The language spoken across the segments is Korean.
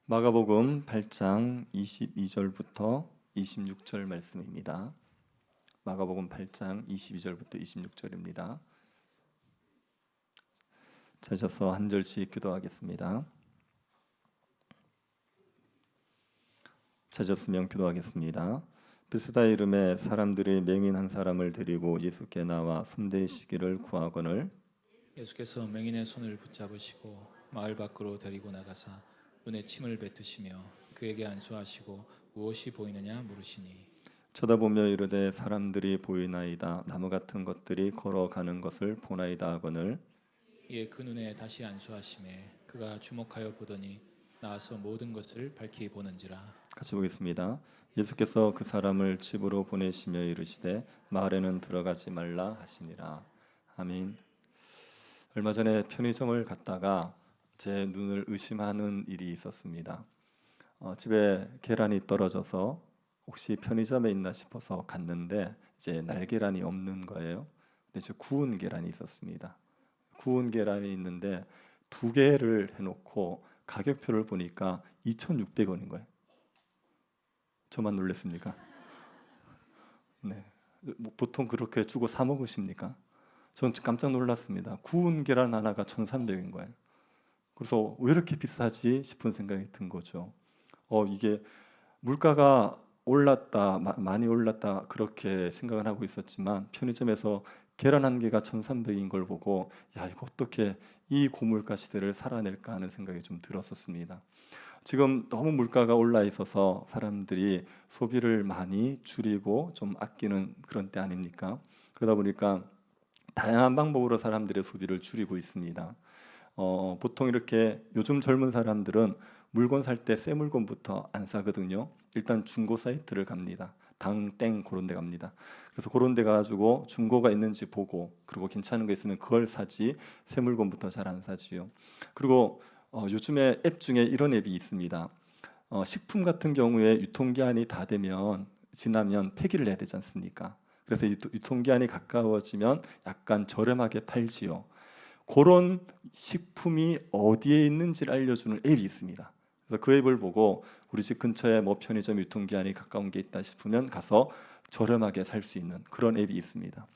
마가복음 8장 22절부터 26절 말씀입니다. 마가복음 8장 22절부터 26절입니다. 찾아서 한 절씩 기도하겠습니다. 찾았으면 기도하겠습니다. 베스다 이름에 사람들이 맹인 한 사람을 데리고 예수께 나와 손대시기를 구하거늘 예수께서 맹인의 손을 붙잡으시고 마을 밖으로 데리고 나가사 눈에 침을 뱉으시며 그에게 안수하시고 무엇이 보이느냐 물으시니 쳐다보며 이르되 사람들이 보이나이다. 나무 같은 것들이 걸어가는 것을 보나이다 하거늘 이에 그 눈에 다시 안수하시매 그가 주목하여 보더니 나와서 모든 것을 밝히 보는지라. 같이 보겠습니다. 예수께서 그 사람을 집으로 보내시며 이르시되 마을에는 들어가지 말라 하시니라. 아멘. 얼마 전에 편의점을 갔다가 제 눈을 의심하는 일이 있었습니다. 집에 계란이 떨어져서 혹시 편의점에 있나 싶어서 갔는데 이제 날계란이 없는 거예요. 근데 저 구운 계란이 있었습니다. 구운 계란이 있는데 두 개를 해놓고 가격표를 보니까 2,600원인 거예요. 저만 놀랐습니까? 네. 보통 그렇게 주고 사 먹으십니까? 전 깜짝 놀랐습니다. 구운 계란 하나가 1,300인 거예요. 그래서 왜 이렇게 비싸지 싶은 생각이 든 거죠. 이게 물가가 올랐다, 많이 올랐다 그렇게 생각을 하고 있었지만 편의점에서 계란 한 개가 1,300인 걸 보고 야 이거 어떻게 이 고물가 시대를 살아낼까 하는 생각이 좀 들었었습니다. 지금 너무 물가가 올라 있어서 사람들이 소비를 많이 줄이고 좀 아끼는 그런 때 아닙니까? 그러다 보니까 다양한 방법으로 사람들의 소비를 줄이고 있습니다. 보통 이렇게 요즘 젊은 사람들은 물건 살 때 새 물건부터 안 사거든요. 일단 중고 사이트를 갑니다. 당땡 그런 데 갑니다. 그래서 그런 데 가지고 중고가 있는지 보고 그리고 괜찮은 거 있으면 그걸 사지 새 물건부터 잘 안 사지요. 그리고 요즘에 앱 중에 이런 앱이 있습니다. 식품 같은 경우에 유통기한이 다 되면 지나면 폐기를 해야 되지 않습니까? 그래서 유통기한이 가까워지면 약간 저렴하게 팔지요. 그런 식품이 어디에 있는지를 알려주는 앱이 있습니다. 그래서 그 앱을 보고 우리 집 근처에 뭐 편의점 유통기한이 가까운 게 있다 싶으면 가서 저렴하게 살 수 있는 그런 앱이 있습니다.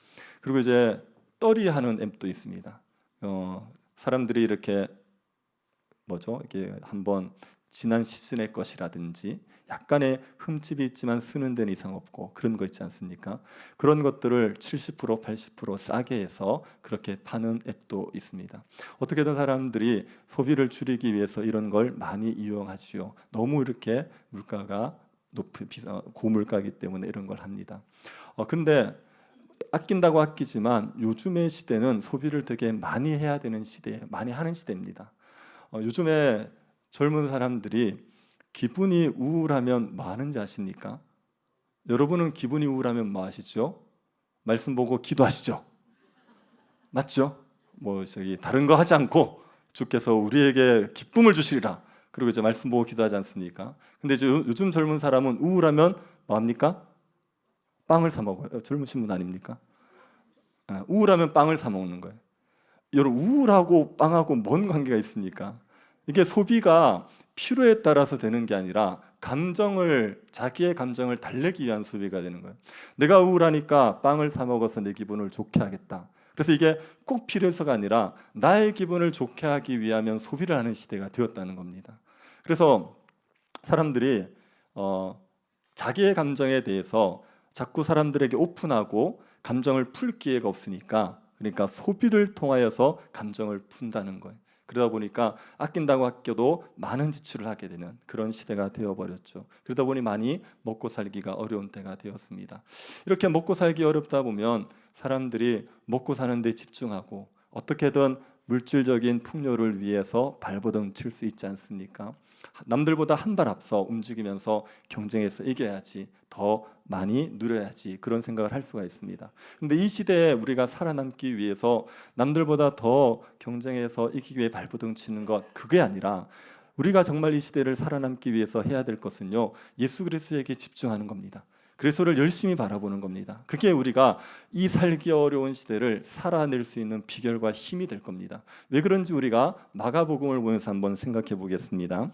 그리고 이제 떨이하는 앱도 있습니다. 사람들이 이렇게 이게 한번 지난 시즌의 것이라든지 약간의 흠집이 있지만 쓰는 데는 이상 없고 그런 거 있지 않습니까? 그런 것들을 70% 80% 싸게 해서 그렇게 파는 앱도 있습니다. 어떻게든 사람들이 소비를 줄이기 위해서 이런 걸 많이 이용하지요. 너무 이렇게 물가가 고물가이기 때문에 이런 걸 합니다. 근데 아낀다고 아끼지만 요즘의 시대는 소비를 되게 많이 해야 되는 시대, 많이 하는 시대입니다. 요즘에 젊은 사람들이 기분이 우울하면 뭐 하는지 아십니까? 여러분은 기분이 우울하면 뭐 하시죠? 말씀 보고 기도하시죠? 맞죠? 다른 거 하지 않고 주께서 우리에게 기쁨을 주시리라. 그리고 이제 말씀 보고 기도하지 않습니까? 근데 이제 요즘 젊은 사람은 우울하면 뭐 합니까? 빵을 사 먹어요. 젊으신 분 아닙니까? 우울하면 빵을 사 먹는 거예요. 여러분 우울하고 빵하고 뭔 관계가 있습니까? 이게 소비가 필요에 따라서 되는 게 아니라 자기의 감정을 달래기 위한 소비가 되는 거예요. 내가 우울하니까 빵을 사 먹어서 내 기분을 좋게 하겠다. 그래서 이게 꼭 필요해서가 아니라 나의 기분을 좋게 하기 위하면 소비를 하는 시대가 되었다는 겁니다. 그래서 사람들이 자기의 감정에 대해서 자꾸 사람들에게 오픈하고 감정을 풀 기회가 없으니까 그러니까 소비를 통하여서 감정을 푼다는 거예요. 그러다 보니까 아낀다고 아껴도 많은 지출을 하게 되는 그런 시대가 되어버렸죠. 그러다 보니 많이 먹고 살기가 어려운 때가 되었습니다. 이렇게 먹고 살기 어렵다 보면 사람들이 먹고 사는 데 집중하고 어떻게든 물질적인 풍요를 위해서 발버둥 칠 수 있지 않습니까? 남들보다 한 발 앞서 움직이면서 경쟁해서 이겨야지, 더 많이 누려야지 그런 생각을 할 수가 있습니다. 근데 이 시대에 우리가 살아남기 위해서 남들보다 더 경쟁해서 이기기 위해 발버둥 치는 것 그게 아니라 우리가 정말 이 시대를 살아남기 위해서 해야 될 것은요 예수 그리스도에게 집중하는 겁니다. 그리스도를 열심히 바라보는 겁니다. 그게 우리가 이 살기 어려운 시대를 살아낼 수 있는 비결과 힘이 될 겁니다. 왜 그런지 우리가 마가복음을 보면서 한번 생각해 보겠습니다.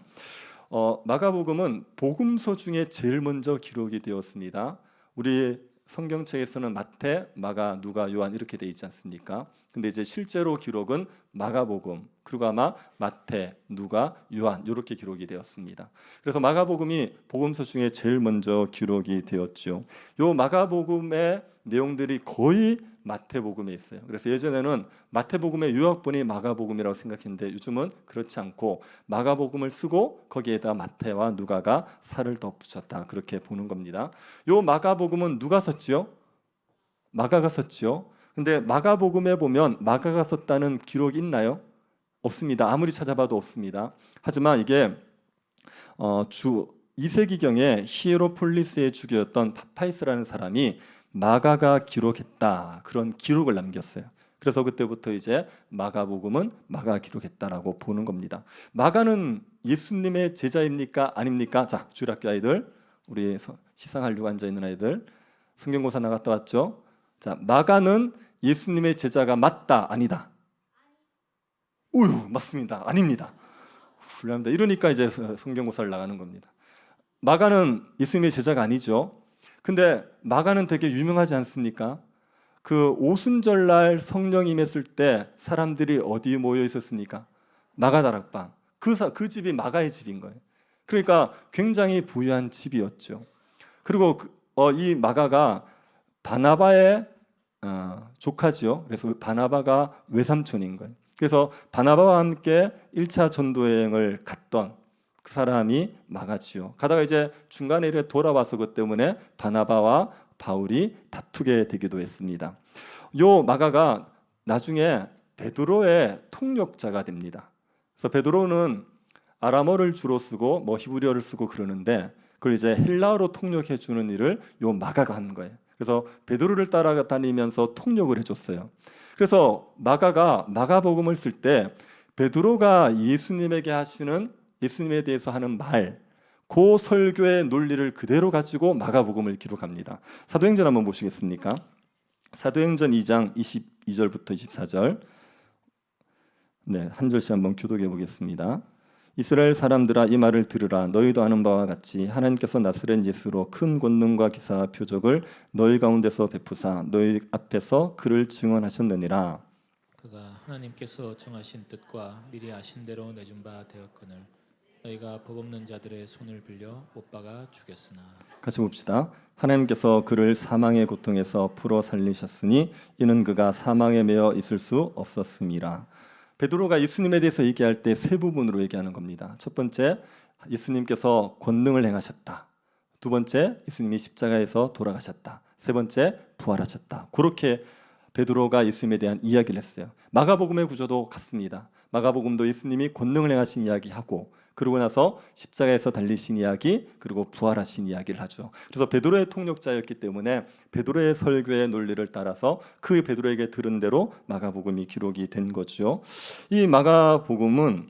마가복음은 복음서 중에 제일 먼저 기록이 되었습니다. 우리 성경책에서는 마태, 마가, 누가, 요한 이렇게 돼 있지 않습니까? 근데 이제 실제로 기록은 마가복음, 그리고 아마 마태, 누가, 요한 이렇게 기록이 되었습니다. 그래서 마가복음이 복음서 중에 제일 먼저 기록이 되었죠. 요 마가복음의 내용들이 거의 마태복음에 있어요. 그래서 예전에는 마태복음의 요약본이 마가복음이라고 생각했는데 요즘은 그렇지 않고 마가복음을 쓰고 거기에다 마태와 누가가 살을 더 붙였다, 그렇게 보는 겁니다. 요 마가복음은 누가 썼지요? 마가가 썼지요. 근데 마가복음에 보면 마가가 썼다는 기록이 있나요? 없습니다. 아무리 찾아봐도 없습니다. 하지만 이게 주 2세기경에 히에로폴리스의 주교였던 파파이스라는 사람이 마가가 기록했다, 그런 기록을 남겼어요. 그래서 그때부터 이제 마가복음은 마가가 기록했다라고 보는 겁니다. 마가는 예수님의 제자입니까? 아닙니까? 자, 주일학교 아이들, 우리 시상하려고 앉아 있는 아이들, 성경고사 나갔다 왔죠? 자, 마가는 예수님의 제자가 맞다, 아니다? 우유, 맞습니다. 아닙니다. 훌륭합니다. 이러니까 이제 성경고사를 나가는 겁니다. 마가는 예수님의 제자가 아니죠. 근데 마가는 되게 유명하지 않습니까? 그 오순절날 성령 임했을 때 사람들이 어디 모여 있었습니까? 마가다락방. 그 집이 마가의 집인 거예요. 그러니까 굉장히 부유한 집이었죠. 그리고 이 마가가 바나바의 조카지요. 그래서 바나바가 외삼촌인 거예요. 그래서 바나바와 함께 1차 전도 여행을 갔던 그 사람이 마가지요. 가다가 이제 중간에 이렇게 돌아와서 그 때문에 바나바와 바울이 다투게 되기도 했습니다. 요 마가가 나중에 베드로의 통역자가 됩니다. 그래서 베드로는 아람어를 주로 쓰고 뭐 히브리어를 쓰고 그러는데 그걸 이제 헬라어로 통역해 주는 일을 요 마가가 하는 거예요. 그래서 베드로를 따라다니면서 통역을 해줬어요. 그래서 마가가 마가복음을 쓸 때 베드로가 예수님에게 하시는, 예수님에 대해서 하는 말, 그 설교의 논리를 그대로 가지고 마가복음을 기록합니다. 사도행전 한번 보시겠습니까? 사도행전 2장 22절부터 24절. 네, 한 절씩 한번 교독해 보겠습니다. 이스라엘 사람들아, 이 말을 들으라. 너희도 아는 바와 같이 하나님께서 나사렛 예수로 큰 권능과 기사와 표적을 너희 가운데서 베푸사 너희 앞에서 그를 증언하셨느니라. 그가 하나님께서 정하신 뜻과 미리 아신 대로 내준 바 되었거늘 너희가 복 없는 자들의 손을 빌려 못 박아 죽였으나. 같이 봅시다. 하나님께서 그를 사망의 고통에서 풀어 살리셨으니 이는 그가 사망에 매여 있을 수 없었음이라. 베드로가 예수님에 대해서 얘기할 때 세 부분으로 얘기하는 겁니다. 첫 번째, 예수님께서 권능을 행하셨다. 두 번째, 예수님이 십자가에서 돌아가셨다. 세 번째, 부활하셨다. 그렇게 베드로가 예수님에 대한 이야기를 했어요. 마가복음의 구조도 같습니다. 마가복음도 예수님이 권능을 행하신 이야기하고 그러고 나서 십자가에서 달리신 이야기, 그리고 부활하신 이야기를 하죠. 그래서 베드로의 통역자였기 때문에 베드로의 설교의 논리를 따라서 그 베드로에게 들은 대로 마가복음이 기록이 된 거죠. 이 마가는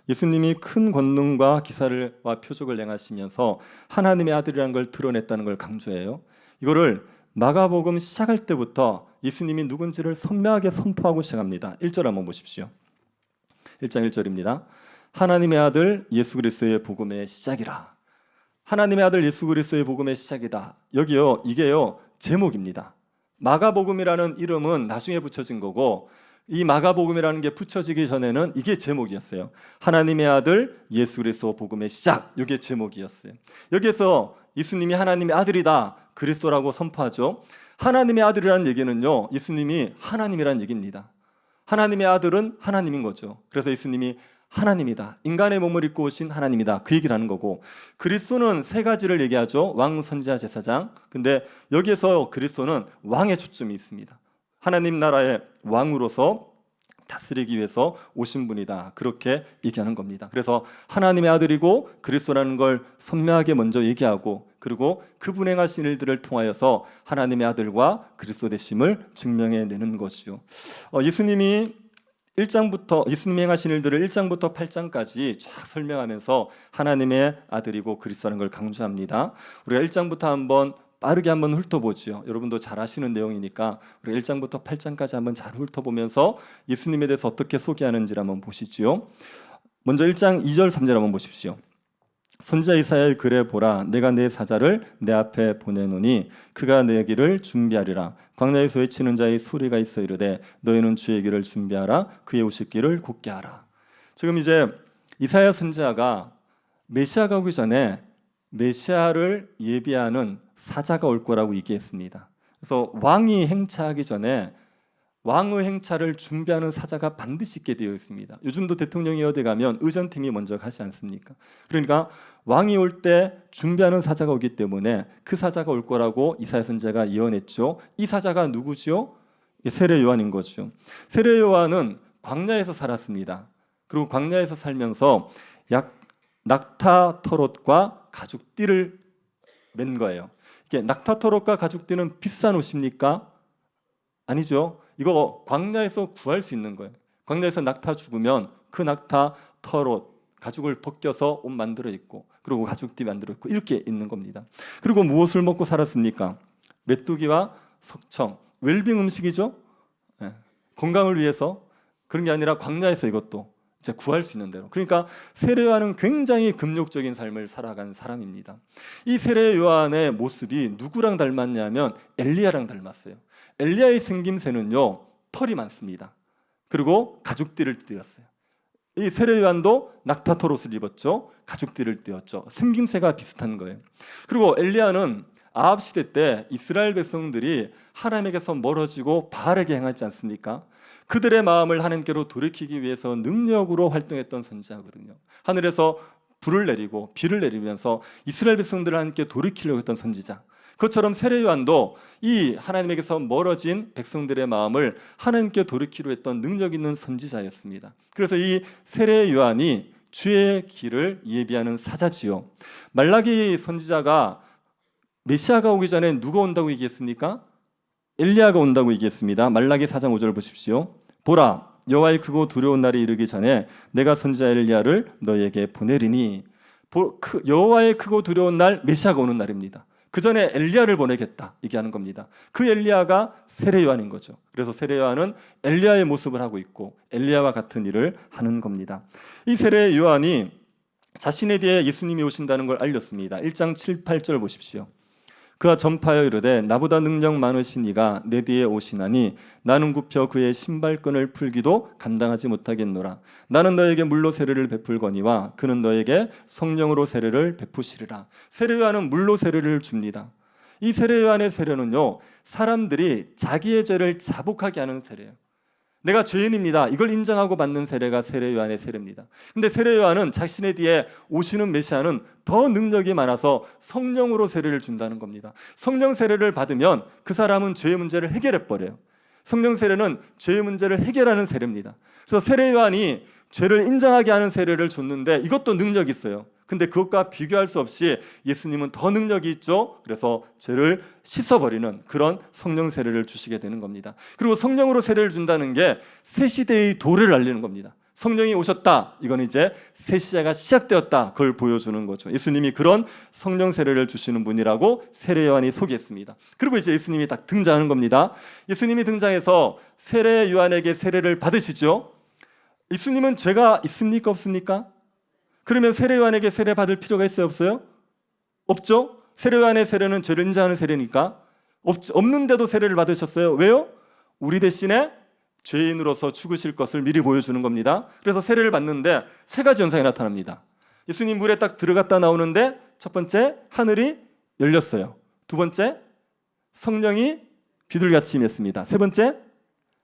예수님이 큰 권능과 기사와 표적을 행하시면서 하나님의 아들이라는 걸 드러냈다는 걸 강조해요. 이거를 마가복음 시작할 때부터 예수님이 누군지를 선명하게 선포하고 시작합니다. 1절 한번 보십시오. 1장 1절입니다. 하나님의 아들 예수 그리스도의 복음의 시작이라. 하나님의 아들 예수 그리스도의 복음의 시작이다. 여기요, 이게요 제목입니다. 마가복음이라는 이름은 나중에 붙여진 거고 이 마가복음이라는 게 붙여지기 전에는 이게 제목이었어요. 하나님의 아들 예수 그리스도 복음의 시작, 이게 제목이었어요. 여기에서 예수님이 하나님의 아들이다, 그리스도라고 선포하죠. 하나님의 아들이라는 얘기는요, 예수님이 하나님이라는 얘기입니다. 하나님의 아들은 하나님인 거죠. 그래서 예수님이 하나님이다, 인간의 몸을 입고 오신 하나님이다, 그 얘기를 하는 거고, 그리스도는 세 가지를 얘기하죠. 왕, 선지자, 제사장. 근데 여기에서 그리스도는 왕의 초점이 있습니다. 하나님 나라의 왕으로서 다스리기 위해서 오신 분이다, 그렇게 얘기하는 겁니다. 그래서 하나님의 아들이고 그리스도라는 걸 선명하게 먼저 얘기하고, 그리고 그분 행하신 일들을 통하여서 하나님의 아들과 그리스도 되심을 증명해내는 것이요. 예수님이 행하신 일들을 1장부터 8장까지 쫙 설명하면서 하나님의 아들이고 그리스도라는 걸 강조합니다. 우리가 1장부터 한번 빠르게 한번 훑어보지요. 여러분도 잘 아시는 내용이니까 우리가 1장부터 8장까지 한번 잘 훑어보면서 예수님에 대해서 어떻게 소개하는지를 한번 보시지요. 먼저 1장 2절 3절 한번 보십시오. 선지자 이사야의 글에 보라, 내가 내 사자를 내 앞에 보내노니 그가 내 길을 준비하리라. 광야에서 외치는 자의 소리가 있어 이르되 너희는 주의 길을 준비하라. 그의 오실 길을 곧게 하라. 지금 이제 이사야 선지자가 메시아가 오기 전에 메시아를 예비하는 사자가 올 거라고 얘기했습니다. 그래서 왕이 행차하기 전에 왕의 행차를 준비하는 사자가 반드시 있게 되어 있습니다. 요즘도 대통령이 어디 가면 의전팀이 먼저 가지 않습니까? 그러니까 왕이 올 때 준비하는 사자가 오기 때문에 그 사자가 올 거라고 이사야 선지자가 예언했죠. 이 사자가 누구죠? 세례 요한인 거죠. 세례 요한은 광야에서 살았습니다. 그리고 광야에서 살면서 낙타 털옷과 가죽띠를 맨 거예요. 이게 낙타 털옷과 가죽띠는 비싼 옷입니까? 아니죠. 이거 광야에서 구할 수 있는 거예요. 광야에서 낙타 죽으면 그 낙타 털옷 가죽을 벗겨서 옷 만들어 입고 그리고 가죽띠 만들어 입고 이렇게 있는 겁니다. 그리고 무엇을 먹고 살았습니까? 메뚜기와 석청, 웰빙 음식이죠. 건강을 위해서. 그런 게 아니라 광야에서 이것도 이제 구할 수 있는 대로. 그러니까 세례 요한은 굉장히 금욕적인 삶을 살아간 사람입니다. 이 세례 요한의 모습이 누구랑 닮았냐면 엘리야랑 닮았어요. 엘리야의 생김새는요, 털이 많습니다. 그리고 가죽띠를 띠었어요. 이 세례 요한도 낙타 털옷을 입었죠. 가죽띠를 띠었죠. 생김새가 비슷한 거예요. 그리고 엘리야는 아합 시대 때 이스라엘 백성들이 하나님에게서 멀어지고 바알에게 행하지 않습니까? 그들의 마음을 하나님께로 돌이키기 위해서 능력으로 활동했던 선지자거든요. 하늘에서 불을 내리고 비를 내리면서 이스라엘 백성들을 하나님께 돌이키려고 했던 선지자. 그것처럼 세례 요한도 이 하나님에게서 멀어진 백성들의 마음을 하나님께 돌이키려 했던 능력 있는 선지자였습니다. 그래서 이 세례 요한이 주의 길을 예비하는 사자지요. 말라기 선지자가 메시아가 오기 전에 누가 온다고 얘기했습니까? 엘리야가 온다고 얘기했습니다. 말라기 4장 5절 보십시오. 보라, 여호와의 크고 두려운 날이 이르기 전에 내가 선지자 엘리야를 너에게 보내리니. 여호와의 크고 두려운 날, 메시아가 오는 날입니다. 그 전에 엘리야를 보내겠다 얘기하는 겁니다. 그 엘리야가 세례 요한인 거죠. 그래서 세례 요한은 엘리야의 모습을 하고 있고 엘리야와 같은 일을 하는 겁니다. 이 세례 요한이 자신에 대해 예수님이 오신다는 걸 알렸습니다. 1장 7, 8절 보십시오. 그가 전파하여 이르되 나보다 능력 많으신 이가 내 뒤에 오시나니 나는 굽혀 그의 신발끈을 풀기도 감당하지 못하겠노라. 나는 너에게 물로 세례를 베풀거니와 그는 너에게 성령으로 세례를 베푸시리라. 세례 요한은 물로 세례를 줍니다. 이 세례 요한의 세례는요, 사람들이 자기의 죄를 자복하게 하는 세례예요. 내가 죄인입니다. 이걸 인정하고 받는 세례가 세례 요한의 세례입니다. 근데 세례 요한은 자신의 뒤에 오시는 메시아는 더 능력이 많아서 성령으로 세례를 준다는 겁니다. 성령 세례를 받으면 그 사람은 죄의 문제를 해결해 버려요. 성령 세례는 죄의 문제를 해결하는 세례입니다. 그래서 세례 요한이 죄를 인정하게 하는 세례를 줬는데 이것도 능력이 있어요. 근데 그것과 비교할 수 없이 예수님은 더 능력이 있죠. 그래서 죄를 씻어버리는 그런 성령 세례를 주시게 되는 겁니다. 그리고 성령으로 세례를 준다는 게 새 시대의 도래를 알리는 겁니다. 성령이 오셨다. 이건 이제 새 시대가 시작되었다. 그걸 보여주는 거죠. 예수님이 그런 성령 세례를 주시는 분이라고 세례 요한이 소개했습니다. 그리고 이제 예수님이 딱 등장하는 겁니다. 예수님이 등장해서 세례 요한에게 세례를 받으시죠. 예수님은 죄가 있습니까? 없습니까? 그러면 세례 요한에게 세례 받을 필요가 있어요? 없어요? 없죠? 세례 요한의 세례는 죄를 인정하는 세례니까 없는데도 세례를 받으셨어요. 왜요? 우리 대신에 죄인으로서 죽으실 것을 미리 보여주는 겁니다. 그래서 세례를 받는데 세 가지 현상이 나타납니다. 예수님 물에 딱 들어갔다 나오는데 첫 번째, 하늘이 열렸어요. 두 번째, 성령이 비둘기같이 임했습니다. 세 번째,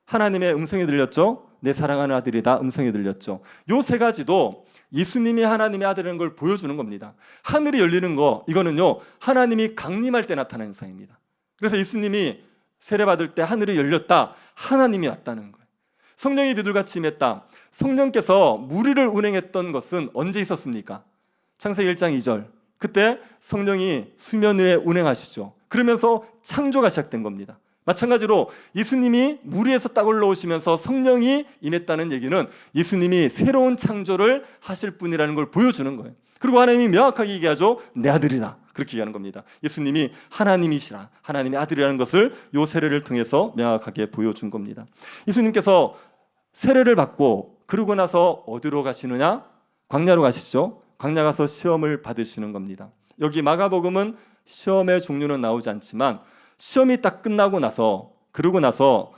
하나님의 음성이 들렸죠. 내 사랑하는 아들이다 음성이 들렸죠. 요 세 가지도 예수님이 하나님의 아들이라는 걸 보여주는 겁니다. 하늘이 열리는 거, 이거는요, 하나님이 강림할 때 나타나는 현상입니다. 그래서 예수님이 세례받을 때 하늘이 열렸다, 하나님이 왔다는 거예요. 성령이 비둘기같이 임했다. 성령께서 무리를 운행했던 것은 언제 있었습니까? 창세기 1장 2절. 그때 성령이 수면 위에 운행하시죠. 그러면서 창조가 시작된 겁니다. 마찬가지로 예수님이 물 위에서 딱 올라오시면서 성령이 임했다는 얘기는 예수님이 새로운 창조를 하실 분이라는 걸 보여주는 거예요. 그리고 하나님이 명확하게 얘기하죠. 내 아들이다. 그렇게 얘기하는 겁니다. 예수님이 하나님이시라, 하나님의 아들이라는 것을 요 세례를 통해서 명확하게 보여준 겁니다. 예수님께서 세례를 받고 그러고 나서 어디로 가시느냐? 광야로 가시죠. 광야 가서 시험을 받으시는 겁니다. 여기 마가복음은 시험의 종류는 나오지 않지만 시험이 딱 끝나고 나서 그러고 나서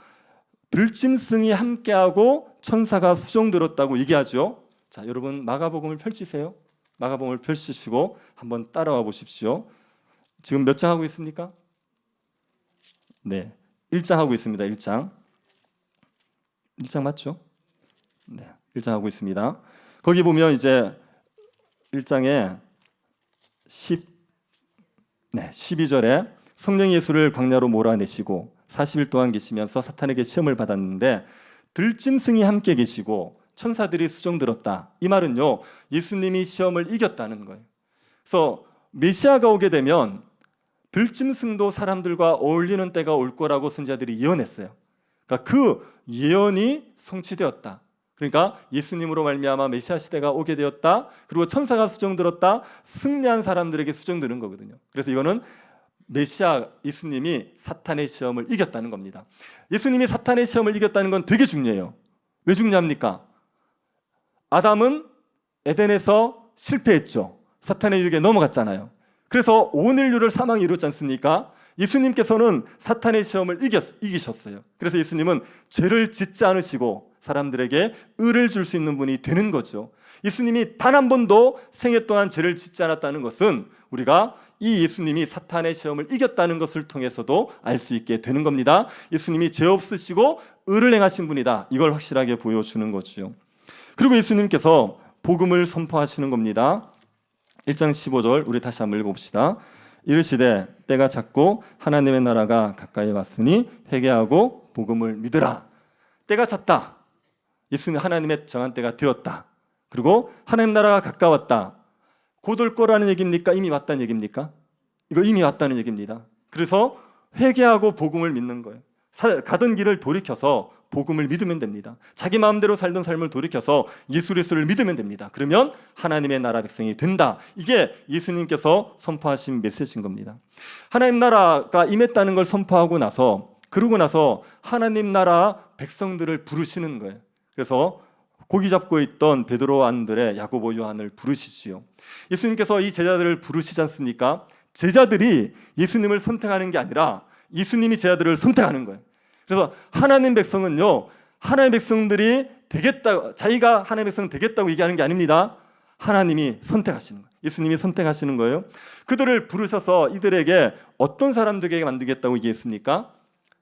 들짐승이 함께하고 천사가 수종들었다고 얘기하죠. 자, 여러분 마가복음을 펼치세요. 마가복음을 펼치시고 한번 따라와 보십시오. 지금 몇 장 하고 있습니까? 네, 1장 하고 있습니다. 1장 맞죠? 네, 1장 하고 있습니다. 거기 보면 이제 1장에 12절에 성령 예수를 광야로 몰아내시고 40일 동안 계시면서 사탄에게 시험을 받았는데 들짐승이 함께 계시고 천사들이 수종들었다. 이 말은요, 예수님이 시험을 이겼다는 거예요. 그래서 메시아가 오게 되면 들짐승도 사람들과 어울리는 때가 올 거라고 선지자들이 예언했어요. 그러니까 그 예언이 성취되었다. 그러니까 예수님으로 말미암아 메시아 시대가 오게 되었다. 그리고 천사가 수종들었다. 승리한 사람들에게 수종드는 거거든요. 그래서 이거는 메시아 예수님이 사탄의 시험을 이겼다는 겁니다. 예수님이 사탄의 시험을 이겼다는 건 되게 중요해요. 왜 중요합니까? 아담은 에덴에서 실패했죠. 사탄의 유혹에 넘어갔잖아요. 그래서 온 인류를 사망이 이뤘지 않습니까? 예수님께서는 사탄의 시험을 이기셨어요. 그래서 예수님은 죄를 짓지 않으시고 사람들에게 의를 줄 수 있는 분이 되는 거죠. 예수님이 단 한 번도 생애 동안 죄를 짓지 않았다는 것은 우리가 이 예수님이 사탄의 시험을 이겼다는 것을 통해서도 알 수 있게 되는 겁니다. 예수님이 죄 없으시고 의를 행하신 분이다. 이걸 확실하게 보여주는 거죠. 그리고 예수님께서 복음을 선포하시는 겁니다. 1장 15절 우리 다시 한번 읽어봅시다. 이르시되 때가 찼고 하나님의 나라가 가까이 왔으니 회개하고 복음을 믿으라. 때가 찼다. 예수님 하나님의 정한 때가 되었다. 그리고 하나님 나라가 가까웠다. 곧 올 거라는 얘기입니까? 이미 왔다는 얘기입니까? 이거 이미 왔다는 얘기입니다. 그래서 회개하고 복음을 믿는 거예요. 가던 길을 돌이켜서 복음을 믿으면 됩니다. 자기 마음대로 살던 삶을 돌이켜서 예수 그리스도를 믿으면 됩니다. 그러면 하나님의 나라 백성이 된다. 이게 예수님께서 선포하신 메시지인 겁니다. 하나님 나라가 임했다는 걸 선포하고 나서 그러고 나서 하나님 나라 백성들을 부르시는 거예요. 그래서 고기 잡고 있던 베드로 안드레 야고보 요한을 부르시지요. 예수님께서 이 제자들을 부르시지 않습니까? 제자들이 예수님을 선택하는 게 아니라 예수님이 제자들을 선택하는 거예요. 그래서 하나님 백성은요, 하나님 백성들이 되겠다, 자기가 하나님 백성 되겠다고 얘기하는 게 아닙니다. 하나님이 선택하시는 거예요. 예수님이 선택하시는 거예요. 그들을 부르셔서 이들에게 어떤 사람들에게 만들겠다고 얘기했습니까?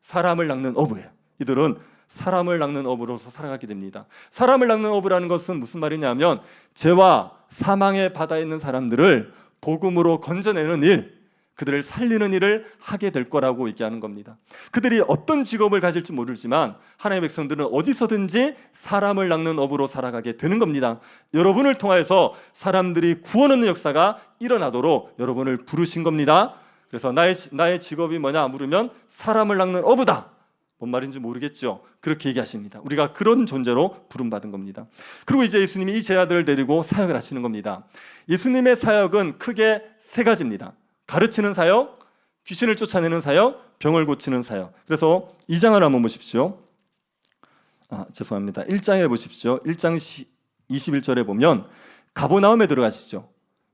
사람을 낚는 어부예요. 이들은 사람을 낚는 어부로서 살아가게 됩니다. 사람을 낚는 어부라는 것은 무슨 말이냐면 죄와 사망의 바다에 있는 사람들을 복음으로 건져내는 일, 그들을 살리는 일을 하게 될 거라고 얘기하는 겁니다. 그들이 어떤 직업을 가질지 모르지만 하나님의 백성들은 어디서든지 사람을 낚는 업으로 살아가게 되는 겁니다. 여러분을 통해서 사람들이 구원 얻는 역사가 일어나도록 여러분을 부르신 겁니다. 그래서 나의 직업이 뭐냐 물으면 사람을 낚는 어부다. 뭔 말인지 모르겠죠. 그렇게 얘기하십니다. 우리가 그런 존재로 부름받은 겁니다. 그리고 이제 예수님이 이 제자들을 데리고 사역을 하시는 겁니다. 예수님의 사역은 크게 세 가지입니다. 가르치는 사역, 귀신을 쫓아내는 사역, 병을 고치는 사역. 그래서 2장을 한번 보십시오. 죄송합니다. 1장에 보십시오. 1장 21절에 보면 가버나움에 들어가시죠.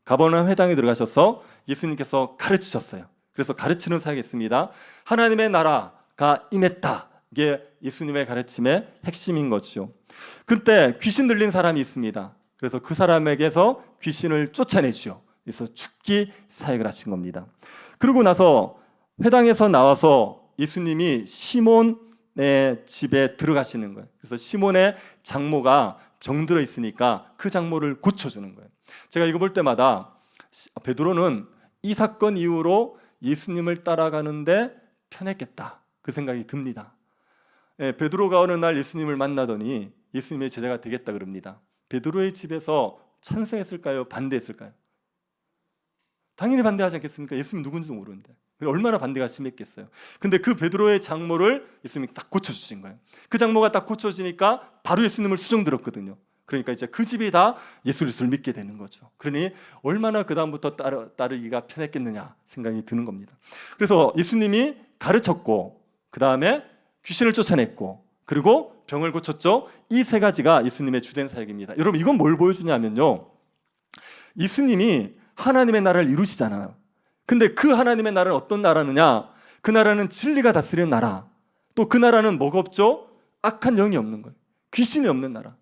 가버나움 회당에 들어가셔서 예수님께서 가르치셨어요. 그래서 가르치는 사역이 있습니다. 하나님의 나라가 임했다. 이게 예수님의 가르침의 핵심인 거죠. 그때 귀신 들린 사람이 있습니다. 그래서 그 사람에게서 귀신을 쫓아내죠. 그래서 죽기 사역을 하신 겁니다. 그러고 나서 회당에서 나와서 예수님이 시몬의 집에 들어가시는 거예요. 그래서 시몬의 장모가 병들어 있으니까 그 장모를 고쳐주는 거예요. 제가 이거 볼 때마다 베드로는 이 사건 이후로 예수님을 따라가는데 편했겠다 그 생각이 듭니다. 베드로가 어느 날 예수님을 만나더니 예수님의 제자가 되겠다 그럽니다. 베드로의 집에서 찬성했을까요? 반대했을까요? 당연히 반대하지 않겠습니까? 예수님 누군지도 모르는데 얼마나 반대가 심했겠어요. 근데 그 베드로의 장모를 예수님이 딱 고쳐주신 거예요. 그 장모가 딱 고쳐지니까 바로 예수님을 수종들었거든요. 그러니까 이제 그 집이 다 예수 그리스도를 믿게 되는 거죠. 그러니 얼마나 그 다음부터 따르기가 편했겠느냐 생각이 드는 겁니다. 그래서 예수님이 가르쳤고 그 다음에 귀신을 쫓아냈고 그리고 병을 고쳤죠. 이 세 가지가 예수님의 주된 사역입니다. 여러분, 이건 뭘 보여주냐면요, 예수님이 하나님의 나라를 이루시잖아요. 근데 그 하나님의 나라는 어떤 나라느냐? 그 나라는 진리가 다스리는 나라. 또 그 나라는 뭐가 없죠? 악한 영이 없는 거예요. 귀신이 없는 나라.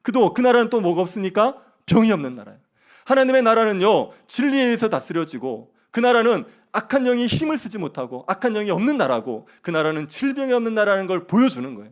그 나라는 또 뭐가 없으니까? 병이 없는 나라예요. 하나님의 나라는요, 진리에 의해서 다스려지고, 그 나라는 악한 영이 힘을 쓰지 못하고 악한 영이 없는 나라고, 그 나라는 질병이 없는 나라는 걸 보여주는 거예요.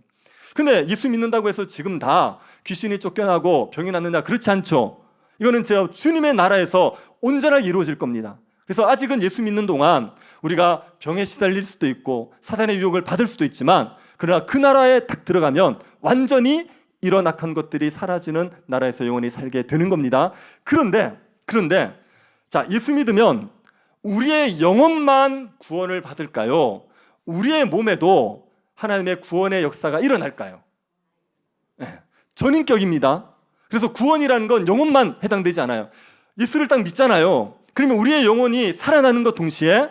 근데 예수 믿는다고 해서 지금 다 귀신이 쫓겨나고 병이 낫느냐? 그렇지 않죠. 이거는 제가 주님의 나라에서 온전하게 이루어질 겁니다. 그래서 아직은 예수 믿는 동안 우리가 병에 시달릴 수도 있고 사단의 유혹을 받을 수도 있지만, 그러나 그 나라에 딱 들어가면 완전히 이런 악한 것들이 사라지는 나라에서 영원히 살게 되는 겁니다. 그런데 자, 예수 믿으면 우리의 영혼만 구원을 받을까요? 우리의 몸에도 하나님의 구원의 역사가 일어날까요? 네, 전인격입니다. 그래서 구원이라는 건 영혼만 해당되지 않아요. 예수를 딱 믿잖아요. 그러면 우리의 영혼이 살아나는 것 동시에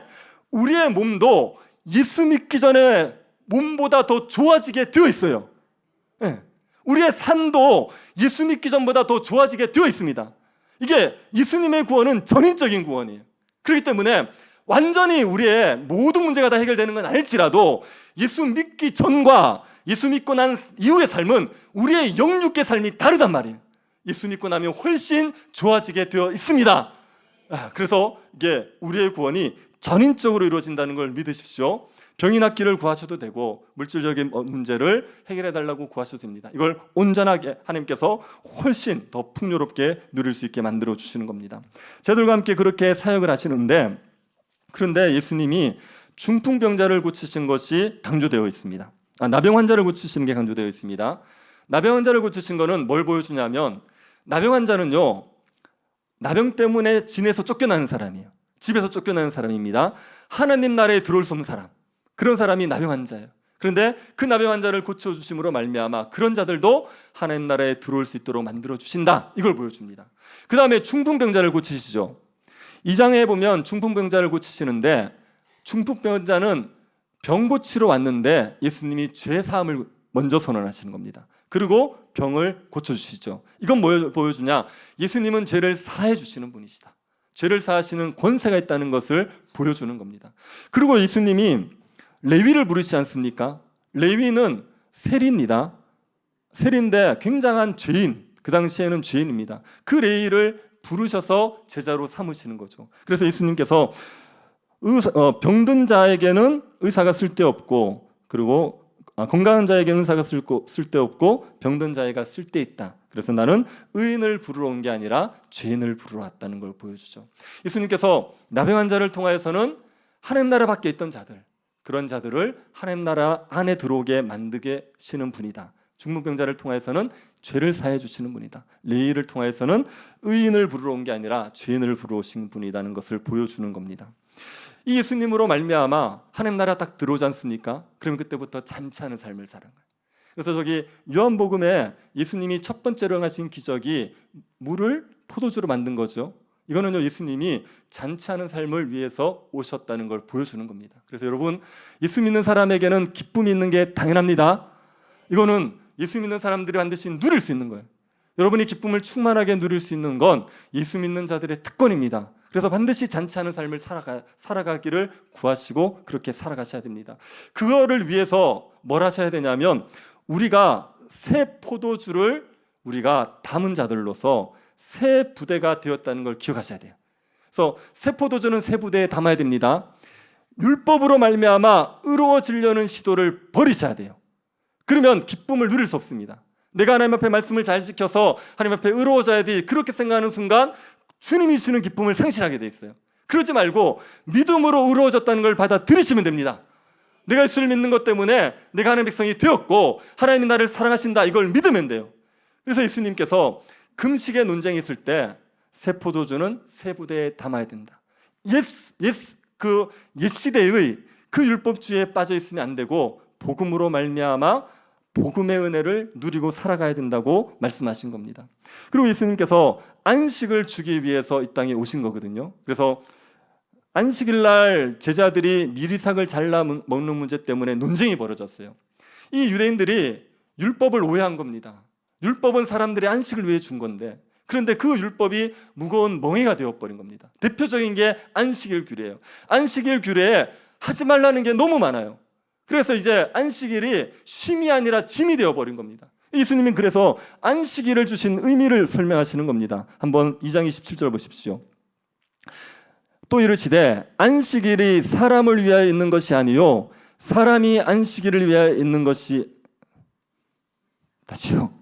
우리의 몸도 예수 믿기 전에 몸보다 더 좋아지게 되어 있어요. 네. 우리의 산도 예수 믿기 전보다 더 좋아지게 되어 있습니다. 이게 예수님의 구원은 전인적인 구원이에요. 그렇기 때문에 완전히 우리의 모든 문제가 다 해결되는 건 아닐지라도 예수 믿기 전과 예수 믿고 난 이후의 삶은 우리의 영육의 삶이 다르단 말이에요. 예수 믿고 나면 훨씬 좋아지게 되어 있습니다. 그래서 이게 우리의 구원이 전인적으로 이루어진다는 걸 믿으십시오. 병이 낫기를 구하셔도 되고 물질적인 문제를 해결해 달라고 구하셔도 됩니다. 이걸 온전하게 하나님께서 훨씬 더 풍요롭게 누릴 수 있게 만들어 주시는 겁니다. 저들과 함께 그렇게 사역을 하시는데, 그런데 예수님이 중풍병자를 고치신 것이 강조되어 있습니다. 나병 환자를 고치시는 게 강조되어 있습니다. 나병 환자를 고치신 것은 뭘 보여주냐면, 나병 환자는요, 나병 때문에 진에서 쫓겨나는 사람이에요. 집에서 쫓겨나는 사람입니다. 하나님 나라에 들어올 수 없는 사람, 그런 사람이 나병 환자예요. 그런데 그 나병 환자를 고쳐주심으로 말미암아 그런 자들도 하나님 나라에 들어올 수 있도록 만들어주신다, 이걸 보여줍니다. 그 다음에 중풍병자를 고치시죠. 2장에 보면 중풍병자를 고치시는데, 중풍병자는 병 고치러 왔는데 예수님이 죄 사함을 먼저 선언하시는 겁니다. 그리고 병을 고쳐주시죠. 이건 뭘 보여주냐? 예수님은 죄를 사해 주시는 분이시다. 죄를 사하시는 권세가 있다는 것을 보여주는 겁니다. 그리고 예수님이 레위를 부르시지 않습니까? 레위는 세리입니다. 세리인데 굉장한 죄인, 그 당시에는 죄인입니다. 그 레위를 부르셔서 제자로 삼으시는 거죠. 그래서 예수님께서 병든 자에게는 의사가 쓸데없고, 그리고 건강한 자에게는 의사가 쓸데없고 병든 자에게 쓸데있다. 그래서 나는 의인을 부르러 온 게 아니라 죄인을 부르러 왔다는 걸 보여주죠. 예수님께서 나병 환자를 통하여서는 하나님 나라 밖에 있던 자들, 그런 자들을 하나님 나라 안에 들어오게 만드시는 분이다. 중풍병자를 통해서는 죄를 사해 주시는 분이다. 레위를 통해서는 의인을 부르러 온 게 아니라 죄인을 부르러 오신 분이라는 것을 보여주는 겁니다. 이 예수님으로 말미암아 하나님 나라 딱 들어오지 않습니까? 그러면 그때부터 잔치하는 삶을 사는 거예요. 그래서 저기 요한복음에 예수님이 첫 번째로 행하신 기적이 물을 포도주로 만든 거죠. 이거는요, 예수님이 잔치하는 삶을 위해서 오셨다는 걸 보여주는 겁니다. 그래서 여러분, 예수 믿는 사람에게는 기쁨이 있는 게 당연합니다. 이거는 예수 믿는 사람들이 반드시 누릴 수 있는 거예요. 여러분이 기쁨을 충만하게 누릴 수 있는 건 예수 믿는 자들의 특권입니다. 그래서 반드시 잔치하는 삶을 살아가기를 구하시고 그렇게 살아가셔야 됩니다. 그거를 위해서 뭘 하셔야 되냐면, 우리가 새 포도주를 우리가 담은 자들로서 새 부대가 되었다는 걸 기억하셔야 돼요. 그래서 새 포도주는 새 부대에 담아야 됩니다. 율법으로 말미암아 의로워지려는 시도를 버리셔야 돼요. 그러면 기쁨을 누릴 수 없습니다. 내가 하나님 앞에 말씀을 잘 지켜서 하나님 앞에 의로워져야 돼, 그렇게 생각하는 순간 주님이 주는 기쁨을 상실하게 돼 있어요. 그러지 말고 믿음으로 의로워졌다는 걸 받아들이시면 됩니다. 내가 예수를 믿는 것 때문에 내가 하나님의 백성이 되었고 하나님이 나를 사랑하신다, 이걸 믿으면 돼요. 그래서 예수님께서 금식의 논쟁이 있을 때 새 포도주는 새 부대에 담아야 된다. 그 옛시대의 그 율법주의에 빠져 있으면 안 되고 복음으로 말미암아 복음의 은혜를 누리고 살아가야 된다고 말씀하신 겁니다. 그리고 예수님께서 안식을 주기 위해서 이 땅에 오신 거거든요. 그래서 안식일 날 제자들이 미리삭을 잘라 먹는 문제 때문에 논쟁이 벌어졌어요. 이 유대인들이 율법을 오해한 겁니다. 율법은 사람들의 안식을 위해 준 건데, 그런데 그 율법이 무거운 멍에가 되어버린 겁니다. 대표적인 게 안식일 규례예요. 안식일 규례에 하지 말라는 게 너무 많아요. 그래서 이제 안식일이 쉼이 아니라 짐이 되어버린 겁니다. 예수님은 그래서 안식일을 주신 의미를 설명하시는 겁니다. 한번 2장 27절 보십시오. 또 이르시되 안식일이 사람을 위하여 있는 것이 아니요 사람이 안식일을 위하여 있는 것이, 다시요,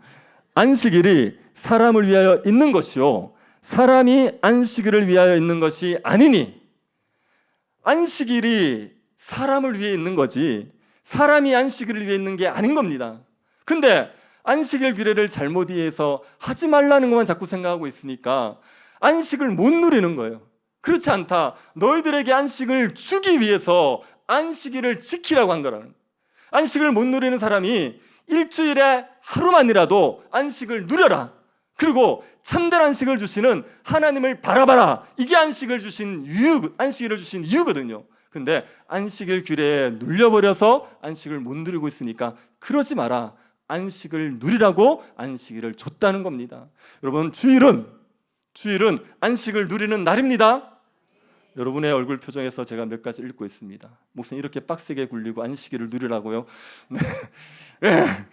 안식일이 사람을 위하여 있는 것이요 사람이 안식일을 위하여 있는 것이 아니니, 안식일이 사람을 위해 있는 거지 사람이 안식일을 위해 있는 게 아닌 겁니다. 근데 안식일 규례를 잘못 이해해서 하지 말라는 것만 자꾸 생각하고 있으니까 안식을 못 누리는 거예요. 그렇지 않다. 너희들에게 안식을 주기 위해서 안식일을 지키라고 한 거라는 거예요. 안식을 못 누리는 사람이 일주일에 하루만이라도 안식을 누려라. 그리고 참된 안식을 주시는 하나님을 바라봐라. 이게 안식일을 주신 이유거든요. 근데 안식일 규례에 눌려버려서 안식을 못 누리고 있으니까 그러지 마라. 안식을 누리라고 안식일을 줬다는 겁니다. 여러분, 주일은 안식을 누리는 날입니다. 여러분의 얼굴 표정에서 제가 몇 가지 읽고 있습니다. 목사님 이렇게 빡세게 굴리고 안식일을 누리라고요? 네. 네.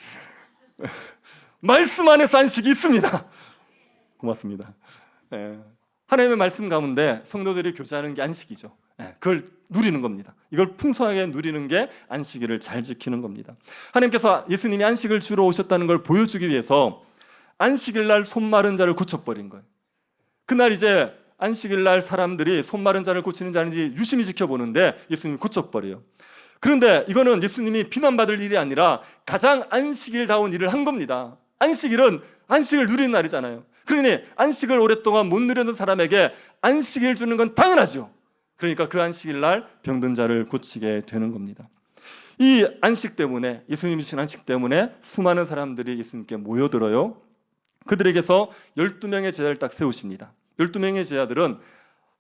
말씀 안에서 안식이 있습니다. 고맙습니다. 네. 하나님의 말씀 가운데 성도들이 교제하는 게 안식이죠. 네. 그걸 누리는 겁니다. 이걸 풍성하게 누리는 게 안식일을 잘 지키는 겁니다. 하나님께서 예수님이 안식을 주러 오셨다는 걸 보여주기 위해서 안식일 날 손 마른 자를 고쳐버린 거예요. 그날 이제 안식일 날 사람들이 손 마른 자를 고치는지 아닌지 유심히 지켜보는데 예수님이 고쳐버려요. 그런데 이거는 예수님이 비난받을 일이 아니라 가장 안식일다운 일을 한 겁니다. 안식일은 안식을 누리는 날이잖아요. 그러니 안식을 오랫동안 못 누리는 사람에게 안식일 주는 건 당연하죠. 그러니까 그 안식일 날 병든 자를 고치게 되는 겁니다. 이 안식 때문에, 예수님이 주신 안식 때문에 수많은 사람들이 예수님께 모여들어요. 그들에게서 12명의 제자를 딱 세우십니다. 12명의 제자들은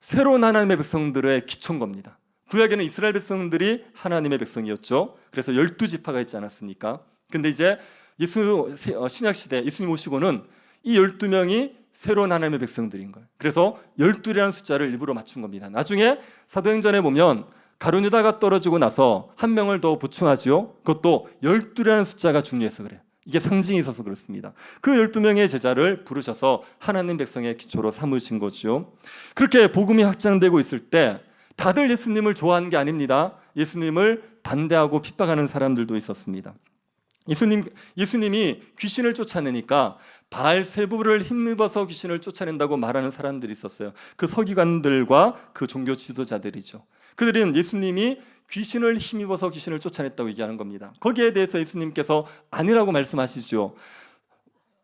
새로운 하나님의 백성들의 기초인 겁니다. 구약에는 이스라엘 백성들이 하나님의 백성이었죠. 그래서 12지파가 있지 않았습니까? 근데 이제 신약시대 예수님 오시고는 이 12명이 새로운 하나님의 백성들인 거예요. 그래서 12라는 숫자를 일부러 맞춘 겁니다. 나중에 사도행전에 보면 가룟 유다가 떨어지고 나서 한 명을 더 보충하지요. 그것도 12라는 숫자가 중요해서 그래요. 이게 상징이 있어서 그렇습니다. 그 12명의 제자를 부르셔서 하나님 백성의 기초로 삼으신 거죠. 그렇게 복음이 확장되고 있을 때 다들 예수님을 좋아하는 게 아닙니다. 예수님을 반대하고 핍박하는 사람들도 있었습니다. 예수님이 귀신을 쫓아내니까 바알세부를 힘입어서 귀신을 쫓아낸다고 말하는 사람들이 있었어요. 그 서기관들과 그 종교 지도자들이죠. 그들은 예수님이 귀신을 힘입어서 귀신을 쫓아냈다고 얘기하는 겁니다. 거기에 대해서 예수님께서 아니라고 말씀하시죠.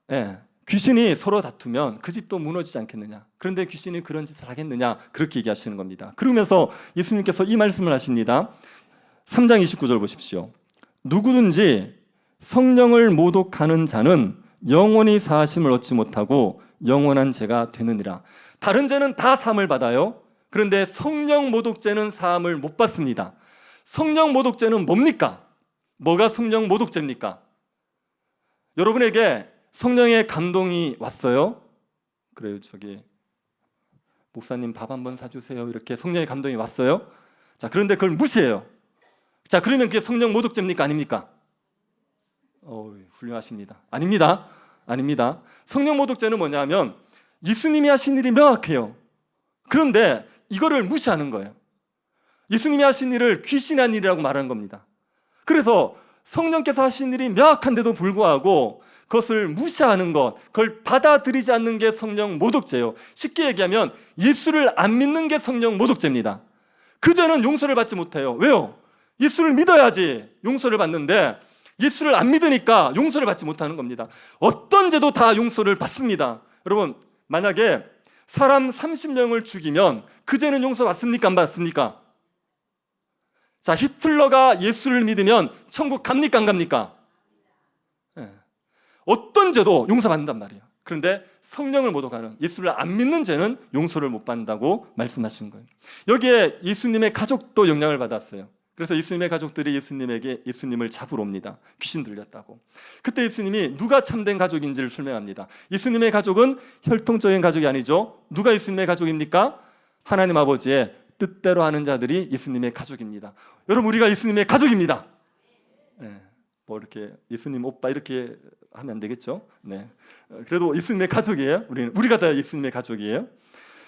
네, 귀신이 서로 다투면 그 집도 무너지지 않겠느냐. 그런데 귀신이 그런 짓을 하겠느냐. 그렇게 얘기하시는 겁니다. 그러면서 예수님께서 이 말씀을 하십니다. 3장 29절 보십시오. 누구든지 성령을 모독하는 자는 영원히 사하심을 얻지 못하고 영원한 죄가 되느니라. 다른 죄는 다 사함을 받아요. 그런데 성령 모독죄는 사함을 못 받습니다. 성령 모독죄는 뭡니까? 뭐가 성령 모독죄입니까? 여러분에게 성령의 감동이 왔어요? 그래요, 저기 목사님 밥 한번 사주세요. 이렇게 성령의 감동이 왔어요? 자, 그런데 그걸 무시해요. 자, 그러면 그게 성령 모독죄입니까? 아닙니까? 훌륭하십니다. 아닙니다. 아닙니다. 성령 모독죄는 뭐냐면 예수님이 하신 일이 명확해요. 그런데 이거를 무시하는 거예요. 예수님이 하신 일을 귀신이 한 일이라고 말하는 겁니다. 그래서 성령께서 하신 일이 명확한데도 불구하고 그것을 무시하는 것, 그걸 받아들이지 않는 게 성령 모독죄예요. 쉽게 얘기하면 예수를 안 믿는 게 성령 모독죄입니다. 그 죄는 용서를 받지 못해요. 왜요? 예수를 믿어야지 용서를 받는데 예수를 안 믿으니까 용서를 받지 못하는 겁니다. 어떤 죄도 다 용서를 받습니다. 여러분, 만약에 사람 30명을 죽이면 그 죄는 용서받습니까? 안 받습니까? 자, 히틀러가 예수를 믿으면 천국 갑니까? 안 갑니까? 네. 어떤 죄도 용서받는단 말이에요. 그런데 성령을 모독하는, 예수를 안 믿는 죄는 용서를 못 받는다고 말씀하신 거예요. 여기에 예수님의 가족도 영향을 받았어요. 그래서 예수님의 가족들이 예수님을 잡으러 옵니다. 귀신 들렸다고. 그때 예수님이 누가 참된 가족인지를 설명합니다. 예수님의 가족은 혈통적인 가족이 아니죠. 누가 예수님의 가족입니까? 하나님 아버지의 뜻대로 하는 자들이 예수님의 가족입니다. 여러분, 우리가 예수님의 가족입니다. 네, 뭐 이렇게 예수님 오빠 이렇게 하면 안 되겠죠? 네, 그래도 예수님의 가족이에요. 우리가 다 예수님의 가족이에요.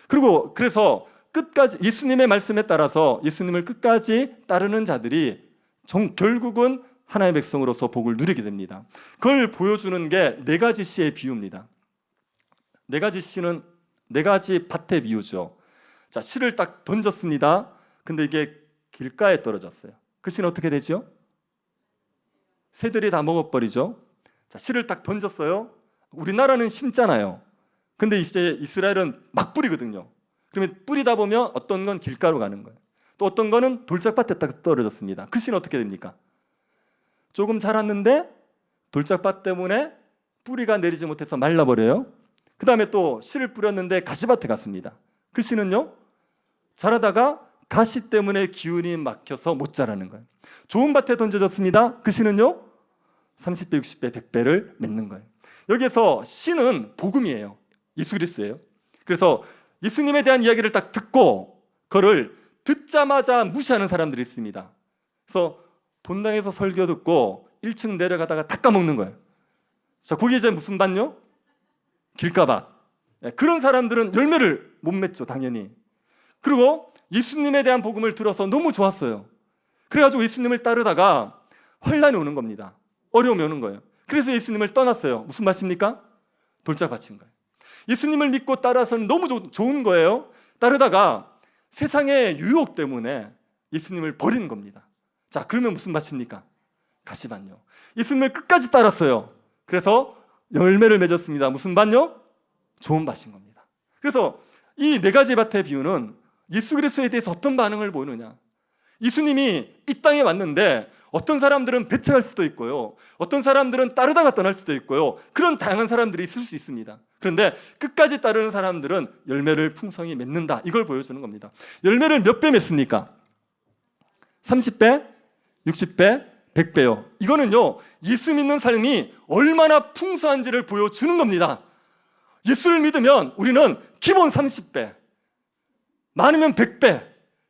그리고 그래서 끝까지 예수님의 말씀에 따라서 예수님을 끝까지 따르는 자들이 결국은 하나님의 백성으로서 복을 누리게 됩니다. 그걸 보여주는 게 네 가지 씨의 비유입니다. 네 가지 씨는 네 가지 밭의 비유죠. 자, 씨를 딱 던졌습니다. 근데 이게 길가에 떨어졌어요. 그 씨는 어떻게 되죠? 새들이 다 먹어버리죠. 자, 씨를 딱 던졌어요. 우리나라는 심잖아요. 근데 이제 이스라엘은 막 뿌리거든요. 그러면 뿌리다 보면 어떤 건 길가로 가는 거예요. 또 어떤 거는 돌짝밭에 딱 떨어졌습니다. 그 씨는 어떻게 됩니까? 조금 자랐는데 돌짝밭 때문에 뿌리가 내리지 못해서 말라버려요. 그 다음에 또 씨를 뿌렸는데 가시밭에 갔습니다. 그 씨는요, 자라다가 가시 때문에 기운이 막혀서 못 자라는 거예요. 좋은 밭에 던져졌습니다. 그 씨는요, 30배, 60배, 100배를 맺는 거예요. 여기에서 씨는 복음이에요. 예수 그리스도예요. 그래서 예수님에 대한 이야기를 딱 듣고 그거를 듣자마자 무시하는 사람들이 있습니다. 그래서 본당에서 설교 듣고 1층 내려가다가 다 까먹는 거예요. 자, 거기 이제 무슨 밭요? 길가밭. 그런 사람들은 열매를 못 맺죠, 당연히. 그리고 예수님에 대한 복음을 들어서 너무 좋았어요. 그래가지고 예수님을 따르다가 환란이 오는 겁니다. 어려움이 오는 거예요. 그래서 예수님을 떠났어요. 무슨 맛입니까? 돌짝밭인 거예요. 예수님을 믿고 따라서는 너무 좋은 거예요. 따르다가 세상의 유혹 때문에 예수님을 버리는 겁니다. 자, 그러면 무슨 밭입니까? 가시밭요. 예수님을 끝까지 따랐어요. 그래서 열매를 맺었습니다. 무슨 밭요? 좋은 밭인 겁니다. 그래서 이 네 가지 밭의 비유는 예수 그리스도에 대해서 어떤 반응을 보이느냐. 예수님이 이 땅에 왔는데 어떤 사람들은 배척할 수도 있고요. 어떤 사람들은 따르다가 떠날 수도 있고요. 그런 다양한 사람들이 있을 수 있습니다. 그런데 끝까지 따르는 사람들은 열매를 풍성히 맺는다. 이걸 보여주는 겁니다. 열매를 몇 배 맺습니까? 30배, 60배, 100배요. 이거는요, 예수 믿는 삶이 얼마나 풍성한지를 보여주는 겁니다. 예수를 믿으면 우리는 기본 30배, 많으면 100배,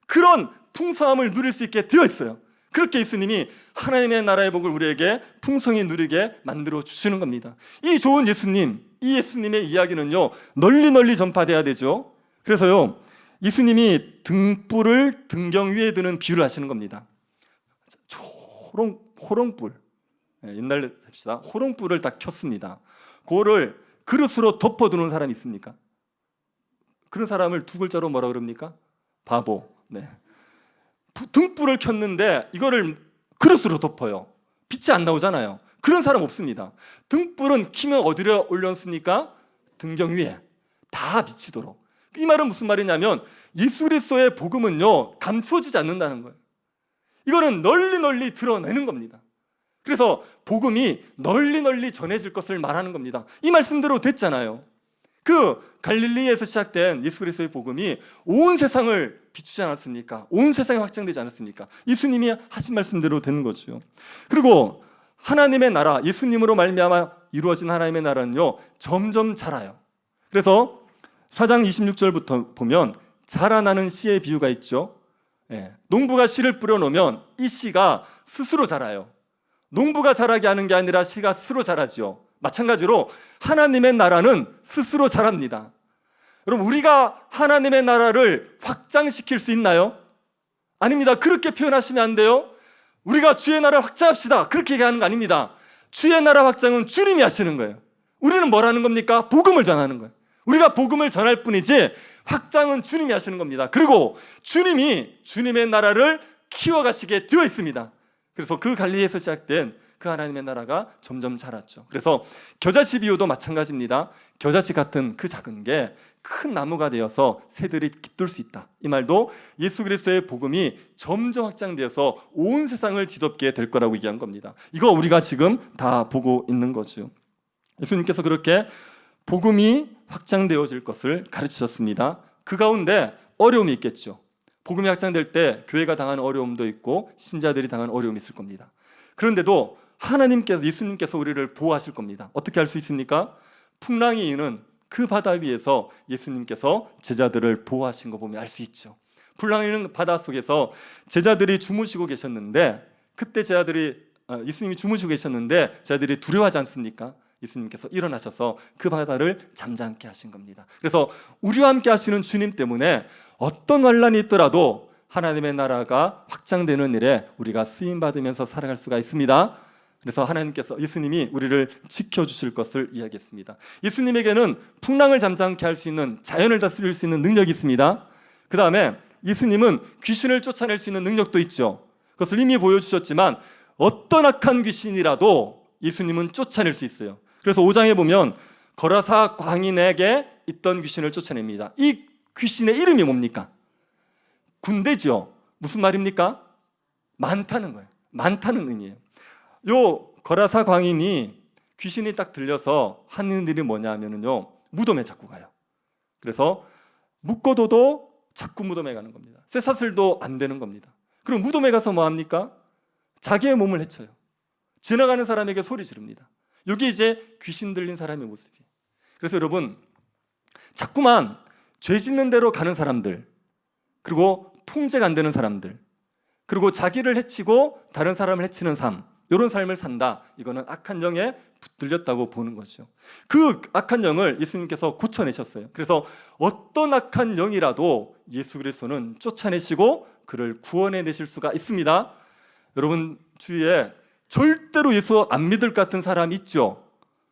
그런 풍성함을 누릴 수 있게 되어 있어요. 그렇게 예수님이 하나님의 나라의 복을 우리에게 풍성히 누리게 만들어 주시는 겁니다. 이 좋은 예수님, 이 예수님의 이야기는요, 널리 전파돼야 되죠. 그래서요, 예수님이 등불을 등경 위에 드는 비유를 하시는 겁니다. 호롱불, 옛날에 합시다. 호롱불을 딱 켰습니다. 그거를 그릇으로 덮어두는 사람이 있습니까? 그런 사람을 두 글자로 뭐라 그럽니까? 바보. 네. 등불을 켰는데 이거를 그릇으로 덮어요. 빛이 안 나오잖아요. 그런 사람 없습니다. 등불은 키면 어디로 올렸습니까? 등경 위에 다 비치도록. 이 말은 무슨 말이냐면 예수 그리스도의 복음은요, 감추어지지 않는다는 거예요. 이거는 널리 드러내는 겁니다. 그래서 복음이 널리 전해질 것을 말하는 겁니다. 이 말씀대로 됐잖아요. 그 갈릴리에서 시작된 예수 그리스도의 복음이 온 세상을 비추지 않았습니까? 온 세상에 확장되지 않았습니까? 예수님이 하신 말씀대로 되는 거죠. 그리고 하나님의 나라, 예수님으로 말미암아 이루어진 하나님의 나라는요, 점점 자라요. 그래서 4장 26절부터 보면 자라나는 씨의 비유가 있죠. 농부가 씨를 뿌려놓으면 이 씨가 스스로 자라요. 농부가 자라게 하는 게 아니라 씨가 스스로 자라죠. 마찬가지로 하나님의 나라는 스스로 자랍니다. 여러분, 우리가 하나님의 나라를 확장시킬 수 있나요? 아닙니다. 그렇게 표현하시면 안 돼요. 우리가 주의 나라를 확장합시다, 그렇게 얘기하는 거 아닙니다. 주의 나라 확장은 주님이 하시는 거예요. 우리는 뭘 하는 겁니까? 복음을 전하는 거예요. 우리가 복음을 전할 뿐이지 확장은 주님이 하시는 겁니다. 그리고 주님이 주님의 나라를 키워가시게 되어 있습니다. 그래서 그 갈릴리에서 시작된 그 하나님의 나라가 점점 자랐죠. 그래서 겨자씨 비유도 마찬가지입니다. 겨자씨 같은 그 작은 게 큰 나무가 되어서 새들이 깃들 수 있다. 이 말도 예수 그리스도의 복음이 점점 확장되어서 온 세상을 뒤덮게 될 거라고 얘기한 겁니다. 이거 우리가 지금 다 보고 있는 거죠. 예수님께서 그렇게 복음이 확장되어질 것을 가르치셨습니다. 그 가운데 어려움이 있겠죠. 복음이 확장될 때 교회가 당하는 어려움도 있고 신자들이 당하는 어려움이 있을 겁니다. 그런데도 하나님께서, 예수님께서 우리를 보호하실 겁니다. 어떻게 할 수 있습니까? 풍랑이 이는 그 바다 위에서 예수님께서 제자들을 보호하신 거 보면 알 수 있죠. 풍랑이 이는 바다 속에서 제자들이 주무시고 계셨는데, 그때 예수님이 주무시고 계셨는데 제자들이 두려워하지 않습니까? 예수님께서 일어나셔서 그 바다를 잠잠케 하신 겁니다. 그래서 우리와 함께 하시는 주님 때문에 어떤 환난이 있더라도 하나님의 나라가 확장되는 일에 우리가 쓰임받으면서 살아갈 수가 있습니다. 그래서 예수님이 우리를 지켜주실 것을 이야기했습니다. 예수님에게는 풍랑을 잠잠케 할 수 있는, 자연을 다스릴 수 있는 능력이 있습니다. 그 다음에 예수님은 귀신을 쫓아낼 수 있는 능력도 있죠. 그것을 이미 보여주셨지만 어떤 악한 귀신이라도 예수님은 쫓아낼 수 있어요. 그래서 5장에 보면 거라사 광인에게 있던 귀신을 쫓아냅니다. 이 귀신의 이름이 뭡니까? 군대죠. 무슨 말입니까? 많다는 거예요. 많다는 의미예요. 요 거라사 광인이 귀신이 딱 들려서 하는 일이 뭐냐 하면은요, 무덤에 자꾸 가요. 그래서 묶어둬도 자꾸 무덤에 가는 겁니다. 쇠사슬도 안 되는 겁니다. 그럼 무덤에 가서 뭐 합니까? 자기의 몸을 해쳐요. 지나가는 사람에게 소리 지릅니다. 이게 이제 귀신 들린 사람의 모습이에요. 그래서 여러분, 자꾸만 죄 짓는 대로 가는 사람들, 그리고 통제가 안 되는 사람들, 그리고 자기를 해치고 다른 사람을 해치는 삶, 이런 삶을 산다. 이거는 악한 영에 붙들렸다고 보는 거죠. 그 악한 영을 예수님께서 고쳐내셨어요. 그래서 어떤 악한 영이라도 예수 그리스도는 쫓아내시고 그를 구원해내실 수가 있습니다. 여러분 주위에 절대로 예수 안 믿을 것 같은 사람 있죠?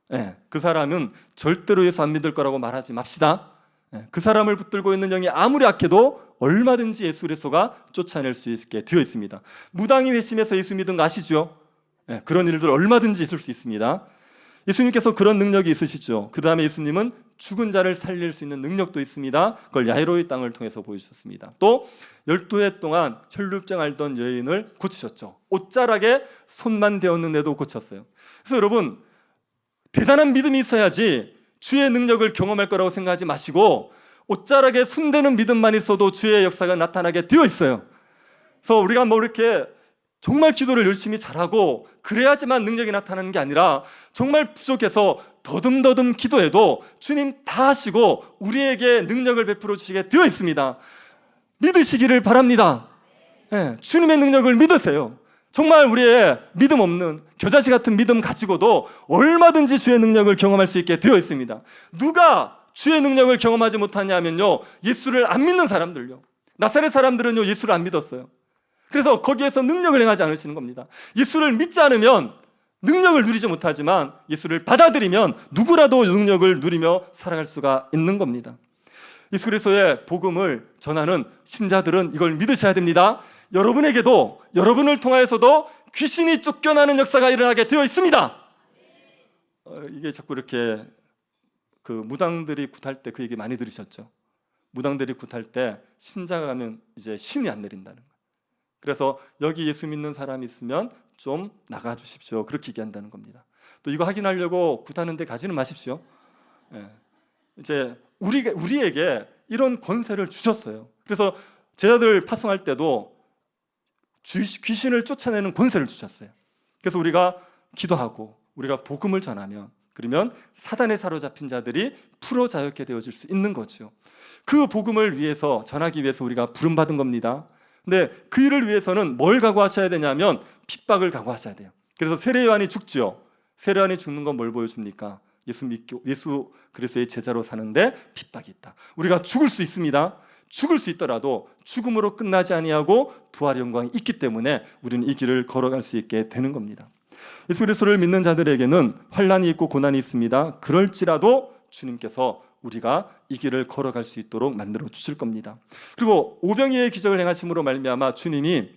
네, 그 사람은 절대로 예수 안 믿을 거라고 말하지 맙시다. 네, 그 사람을 붙들고 있는 영이 아무리 악해도 얼마든지 예수 그리스도가 쫓아낼 수 있게 되어 있습니다. 무당이 회심해서 예수 믿은 거 아시죠? 네, 그런 일들 얼마든지 있을 수 있습니다. 예수님께서 그런 능력이 있으시죠. 그 다음에 예수님은 죽은 자를 살릴 수 있는 능력도 있습니다. 그걸 야이로의 땅을 통해서 보여주셨습니다. 또 12해 동안 혈루증 앓던 여인을 고치셨죠. 옷자락에 손만 대었는데도 고쳤어요. 그래서 여러분, 대단한 믿음이 있어야지 주의 능력을 경험할 거라고 생각하지 마시고, 옷자락에 손대는 믿음만 있어도 주의 역사가 나타나게 되어 있어요. 그래서 우리가 뭐 이렇게 정말 기도를 열심히 잘하고 그래야지만 능력이 나타나는 게 아니라, 정말 부족해서 더듬더듬 기도해도 주님 다 하시고 우리에게 능력을 베풀어 주시게 되어 있습니다. 믿으시기를 바랍니다. 네, 주님의 능력을 믿으세요. 정말 우리의 믿음 없는 겨자씨 같은 믿음 가지고도 얼마든지 주의 능력을 경험할 수 있게 되어 있습니다. 누가 주의 능력을 경험하지 못하냐면요, 예수를 안 믿는 사람들요. 나사렛 사람들은요, 예수를 안 믿었어요. 그래서 거기에서 능력을 행하지 않으시는 겁니다. 예수를 믿지 않으면 능력을 누리지 못하지만 예수를 받아들이면 누구라도 능력을 누리며 살아갈 수가 있는 겁니다. 예수 그리스도의 복음을 전하는 신자들은 이걸 믿으셔야 됩니다. 여러분에게도, 여러분을 통하여서도 귀신이 쫓겨나는 역사가 일어나게 되어 있습니다. 이게 자꾸 이렇게 그 무당들이 굿할 때 그 얘기 많이 들으셨죠? 무당들이 굿할 때 신자가 가면 이제 신이 안 내린다는 거예요. 그래서 여기 예수 믿는 사람이 있으면 좀 나가 주십시오, 그렇게 얘기한다는 겁니다. 또 이거 확인하려고 굿하는 데 가지는 마십시오. 이제 우리에게 이런 권세를 주셨어요. 그래서 제자들 파송할 때도 귀신을 쫓아내는 권세를 주셨어요. 그래서 우리가 기도하고 우리가 복음을 전하면, 그러면 사단에 사로잡힌 자들이 풀어 자유케 되어질 수 있는 거죠. 그 복음을 위해서, 전하기 위해서 우리가 부름받은 겁니다. 근데 그 일을 위해서는 뭘 각오하셔야 되냐면 핍박을 각오하셔야 돼요. 그래서 세례 요한이 죽죠. 세례 요한이 죽는 건 뭘 보여줍니까? 예수 그리스도의 제자로 사는데 핍박이 있다. 우리가 죽을 수 있습니다. 죽을 수 있더라도 죽음으로 끝나지 아니하고 부활의 영광이 있기 때문에 우리는 이 길을 걸어갈 수 있게 되는 겁니다. 예수 그리스도를 믿는 자들에게는 환난이 있고 고난이 있습니다. 그럴지라도 주님께서 우리가 이 길을 걸어갈 수 있도록 만들어 주실 겁니다. 그리고 오병이의 기적을 행하심으로 말미암아 주님이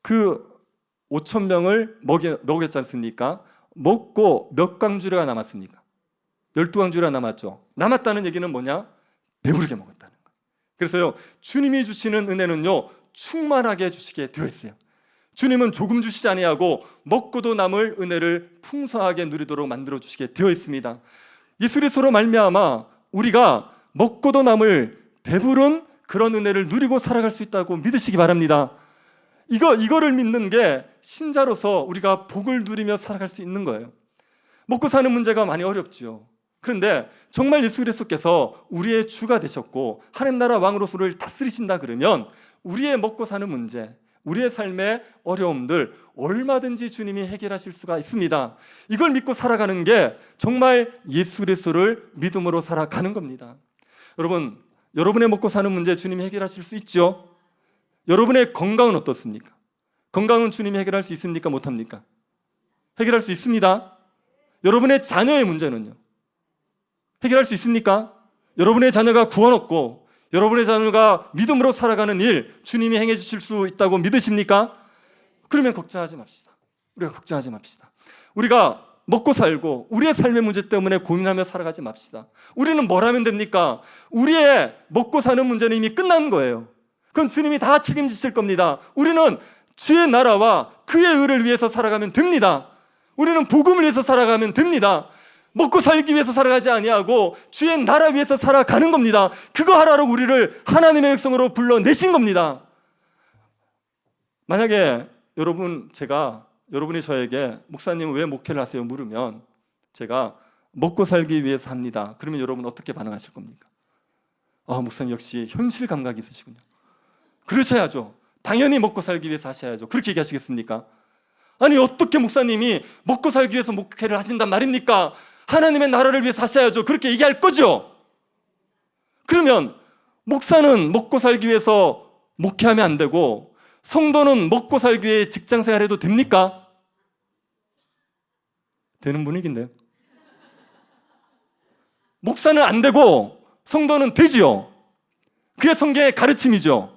그 5,000명을 먹였지 않습니까? 먹고 몇 강주례가 남았습니까? 12강주례가 남았죠. 남았다는 얘기는 뭐냐? 배부르게 먹었다는 거예요. 그래서요, 주님이 주시는 은혜는요, 충만하게 주시게 되어 있어요. 주님은 조금 주시지 아니하고 먹고도 남을 은혜를 풍성하게 누리도록 만들어 주시게 되어 있습니다. 예수 그리스도로 말미암아 우리가 먹고도 남을 배부른 그런 은혜를 누리고 살아갈 수 있다고 믿으시기 바랍니다. 이거를 믿는 게 신자로서 우리가 복을 누리며 살아갈 수 있는 거예요. 먹고 사는 문제가 많이 어렵지요. 그런데 정말 예수 그리스도께서 우리의 주가 되셨고 하나님 나라 왕으로서 우리를 다스리신다 그러면 우리의 먹고 사는 문제, 우리의 삶의 어려움들 얼마든지 주님이 해결하실 수가 있습니다. 이걸 믿고 살아가는 게 정말 예수 그리스도를 믿음으로 살아가는 겁니다. 여러분, 여러분의 먹고 사는 문제 주님이 해결하실 수 있죠? 여러분의 건강은 어떻습니까? 건강은 주님이 해결할 수 있습니까? 못합니까? 해결할 수 있습니다. 여러분의 자녀의 문제는요? 해결할 수 있습니까? 여러분의 자녀가 구원 얻고 여러분의 자녀가 믿음으로 살아가는 일 주님이 행해 주실 수 있다고 믿으십니까? 그러면 걱정하지 맙시다. 우리가 걱정하지 맙시다. 우리가 먹고 살고 우리의 삶의 문제 때문에 고민하며 살아가지 맙시다. 우리는 뭘 하면 됩니까? 우리의 먹고 사는 문제는 이미 끝난 거예요. 그건 주님이 다 책임지실 겁니다. 우리는 주의 나라와 그의 의를 위해서 살아가면 됩니다. 우리는 복음을 위해서 살아가면 됩니다. 먹고 살기 위해서 살아가지 아니하고 주의 나라 위해서 살아가는 겁니다. 그거 하라고 우리를 하나님의 백성으로 불러내신 겁니다. 만약에 여러분이 저에게 목사님 왜 목회를 하세요? 물으면 제가 먹고 살기 위해서 합니다. 그러면 여러분 어떻게 반응하실 겁니까? 목사님 역시 현실 감각이 있으시군요. 그러셔야죠. 당연히 먹고 살기 위해서 하셔야죠. 그렇게 얘기하시겠습니까? 아니 어떻게 목사님이 먹고 살기 위해서 목회를 하신단 말입니까? 하나님의 나라를 위해서 하셔야죠. 그렇게 얘기할 거죠. 그러면 목사는 먹고 살기 위해서 목회하면 안 되고 성도는 먹고 살기 위해 직장 생활해도 됩니까? 되는 분위기인데요. 목사는 안 되고 성도는 되지요. 그게 성경의 가르침이죠.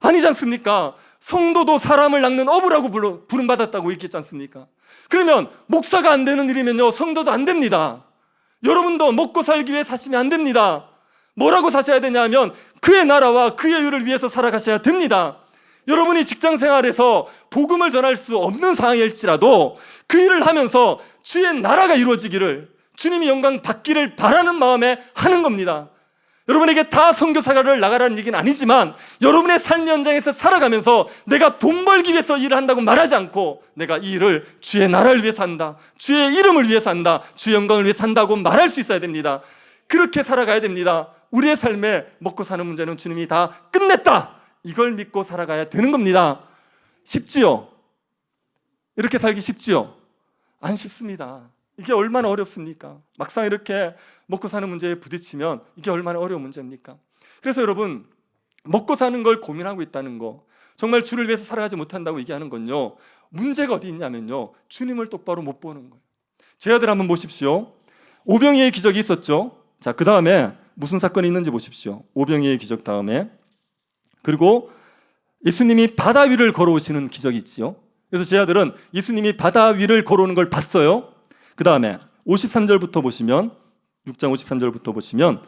아니지 않습니까? 성도도 사람을 낚는 어부라고 부름받았다고 얘기했지 않습니까? 그러면 목사가 안 되는 일이면요 성도도 안 됩니다. 여러분도 먹고 살기 위해 사시면 안 됩니다. 뭐라고 사셔야 되냐면 그의 나라와 그의 의를 위해서 살아가셔야 됩니다. 여러분이 직장생활에서 복음을 전할 수 없는 상황일지라도 그 일을 하면서 주의 나라가 이루어지기를 주님이 영광 받기를 바라는 마음에 하는 겁니다. 여러분에게 다 선교사를 나가라는 얘기는 아니지만 여러분의 삶 현장에서 살아가면서 내가 돈 벌기 위해서 일을 한다고 말하지 않고 내가 이 일을 주의 나라를 위해서 한다, 주의 이름을 위해서 한다, 주의 영광을 위해서 한다고 말할 수 있어야 됩니다. 그렇게 살아가야 됩니다. 우리의 삶에 먹고 사는 문제는 주님이 다 끝냈다, 이걸 믿고 살아가야 되는 겁니다. 쉽지요? 이렇게 살기 쉽지요? 안 쉽습니다. 이게 얼마나 어렵습니까? 막상 이렇게 먹고 사는 문제에 부딪히면 이게 얼마나 어려운 문제입니까? 그래서 여러분, 먹고 사는 걸 고민하고 있다는 거, 정말 주를 위해서 살아가지 못한다고 얘기하는 건요, 문제가 어디 있냐면요, 주님을 똑바로 못 보는 거예요. 제 아들 한번 보십시오. 오병이의 기적이 있었죠. 자, 그 다음에 무슨 사건이 있는지 보십시오. 오병이의 기적 다음에, 그리고 예수님이 바다 위를 걸어오시는 기적이 있지요. 그래서 제 아들은 예수님이 바다 위를 걸어오는 걸 봤어요. 그 다음에 53절부터 보시면, 6장 53절부터 보시면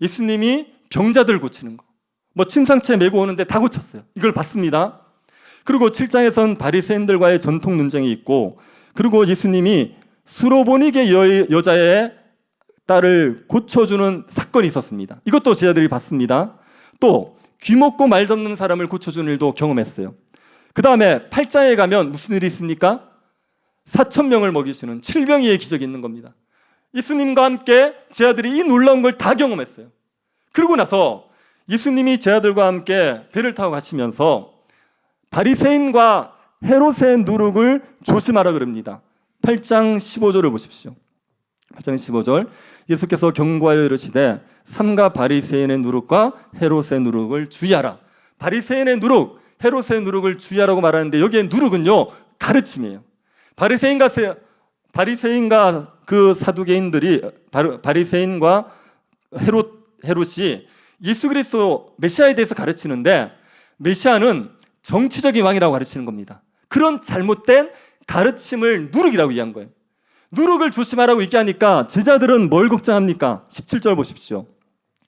예수님이 병자들 고치는 거, 침상채 메고 오는데 다 고쳤어요. 이걸 봤습니다. 그리고 7장에선 바리새인들과의 전통 논쟁이 있고, 그리고 예수님이 수로보니게 여자의 딸을 고쳐주는 사건이 있었습니다. 이것도 제 아들이 봤습니다. 또 귀 먹고 말 덮는 사람을 고쳐주는 일도 경험했어요. 그 다음에 8장에 가면 무슨 일이 있습니까? 4,000명을 먹이시는 칠병이의 기적이 있는 겁니다. 예수님과 함께 제 아들이 이 놀라운 걸 다 경험했어요. 그러고 나서 예수님이 제 아들과 함께 배를 타고 가시면서 바리새인과 헤롯의 누룩을 조심하라 그럽니다. 8장 15절을 보십시오. 8장 15절, 예수께서 경고하여 이르시되 삼가 바리새인의 누룩과 헤롯의 누룩을 주의하라. 바리새인의 누룩, 헤롯의 누룩을 주의하라고 말하는데 여기에 누룩은요 가르침이에요. 바리새인과 그 사두개인들이, 바리새인과 헤롯이 예수 그리스도 메시아에 대해서 가르치는데, 메시아는 정치적인 왕이라고 가르치는 겁니다. 그런 잘못된 가르침을 누룩이라고 얘기한 거예요. 누룩을 조심하라고 얘기하니까 제자들은 뭘 걱정합니까? 17절 보십시오.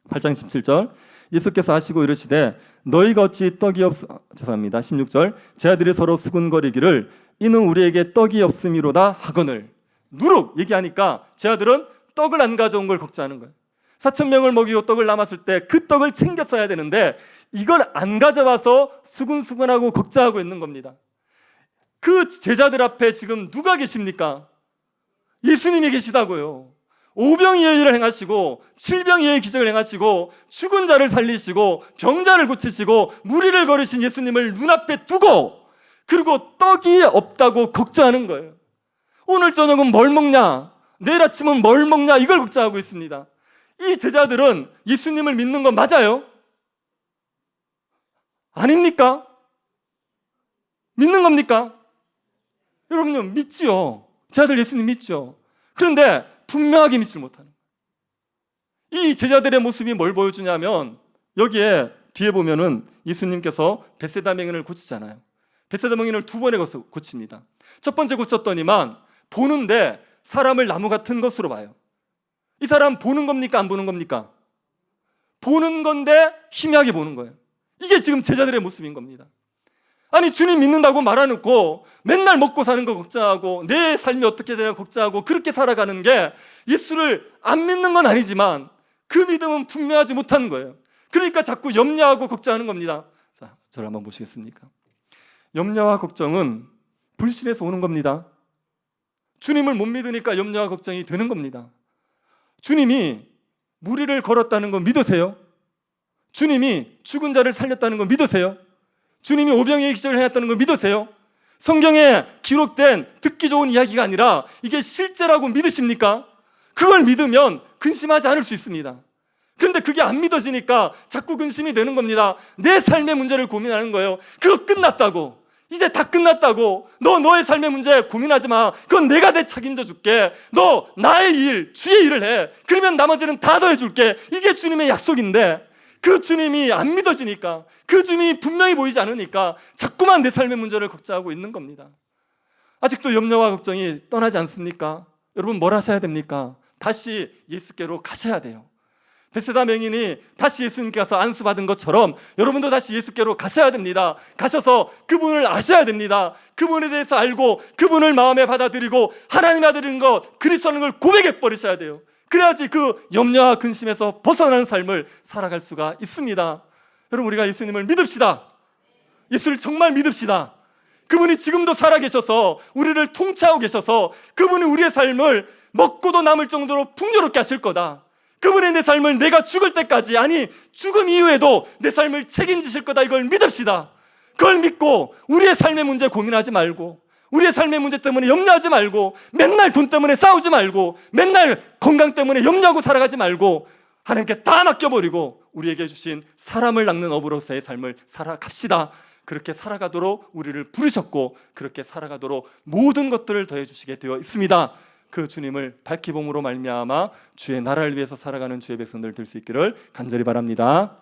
8장 17절, 예수께서 하시고 이르시되 너희가 어찌 떡이 16절, 제 아들이 서로 수군거리기를 이는 우리에게 떡이 없음이로다 하거늘. 누룩 얘기하니까 제 아들은 떡을 안 가져온 걸 걱정하는 거예요. 4,000명을 먹이고 떡을 남았을 때 그 떡을 챙겼어야 되는데 이걸 안 가져와서 수근수근하고 걱정하고 있는 겁니다. 그 제자들 앞에 지금 누가 계십니까? 예수님이 계시다고요. 오병이의 일을 행하시고 칠병이의 기적을 행하시고 죽은 자를 살리시고 병자를 고치시고 무리를 걸으신 예수님을 눈앞에 두고 그리고 떡이 없다고 걱정하는 거예요. 오늘 저녁은 뭘 먹냐? 내일 아침은 뭘 먹냐? 이걸 걱정하고 있습니다. 이 제자들은 예수님을 믿는 건 맞아요? 아닙니까? 믿는 겁니까? 여러분요, 믿지요. 제자들 예수님 믿죠. 그런데 분명하게 믿지 못하는 거예요. 이 제자들의 모습이 뭘 보여주냐면 여기에 뒤에 보면은 예수님께서 벳세다 맹인을 고치잖아요. 벳세다 맹인을 2번에 고칩니다. 첫 번째 고쳤더니만 보는데 사람을 나무 같은 것으로 봐요. 이 사람 보는 겁니까? 안 보는 겁니까? 보는 건데 희미하게 보는 거예요. 이게 지금 제자들의 모습인 겁니다. 아니, 주님 믿는다고 말아놓고 맨날 먹고 사는 거 걱정하고 내 삶이 어떻게 되나 걱정하고 그렇게 살아가는 게 예수를 안 믿는 건 아니지만 그 믿음은 분명하지 못한 거예요. 그러니까 자꾸 염려하고 걱정하는 겁니다. 자, 저를 한번 보시겠습니까? 염려와 걱정은 불신에서 오는 겁니다. 주님을 못 믿으니까 염려와 걱정이 되는 겁니다. 주님이 무리를 걸었다는 거 믿으세요? 주님이 죽은 자를 살렸다는 거 믿으세요? 주님이 오병이의 기적을 해놨다는 걸 믿으세요? 성경에 기록된 듣기 좋은 이야기가 아니라 이게 실제라고 믿으십니까? 그걸 믿으면 근심하지 않을 수 있습니다. 그런데 그게 안 믿어지니까 자꾸 근심이 되는 겁니다. 내 삶의 문제를 고민하는 거예요. 그거 끝났다고. 이제 다 끝났다고. 너의 삶의 문제 고민하지 마. 그건 내가 내 책임져 줄게. 너 나의 일, 주의 일을 해. 그러면 나머지는 다 더해 줄게. 이게 주님의 약속인데 그 주님이 안 믿어지니까, 그 주님이 분명히 보이지 않으니까 자꾸만 내 삶의 문제를 걱정하고 있는 겁니다. 아직도 염려와 걱정이 떠나지 않습니까? 여러분, 뭘 하셔야 됩니까? 다시 예수께로 가셔야 돼요. 벳세다 맹인이 다시 예수님께서 안수받은 것처럼 여러분도 다시 예수께로 가셔야 됩니다. 가셔서 그분을 아셔야 됩니다. 그분에 대해서 알고 그분을 마음에 받아들이고 하나님의 아들인 것, 그리스도라는 걸 고백해 버리셔야 돼요. 그래야지 그 염려와 근심에서 벗어나는 삶을 살아갈 수가 있습니다. 여러분, 우리가 예수님을 믿읍시다. 예수를 정말 믿읍시다. 그분이 지금도 살아계셔서 우리를 통치하고 계셔서 그분이 우리의 삶을 먹고도 남을 정도로 풍요롭게 하실 거다. 그분이 내 삶을 내가 죽을 때까지, 아니 죽음 이후에도 내 삶을 책임지실 거다. 이걸 믿읍시다. 그걸 믿고 우리의 삶의 문제 고민하지 말고, 우리의 삶의 문제 때문에 염려하지 말고, 맨날 돈 때문에 싸우지 말고, 맨날 건강 때문에 염려하고 살아가지 말고 하나님께 다 맡겨버리고 우리에게 주신 사람을 낚는 어부로서의 삶을 살아갑시다. 그렇게 살아가도록 우리를 부르셨고 그렇게 살아가도록 모든 것들을 더해 주시게 되어 있습니다. 그 주님을 밝히 봄으로 말미암아 주의 나라를 위해서 살아가는 주의 백성들 될 수 있기를 간절히 바랍니다.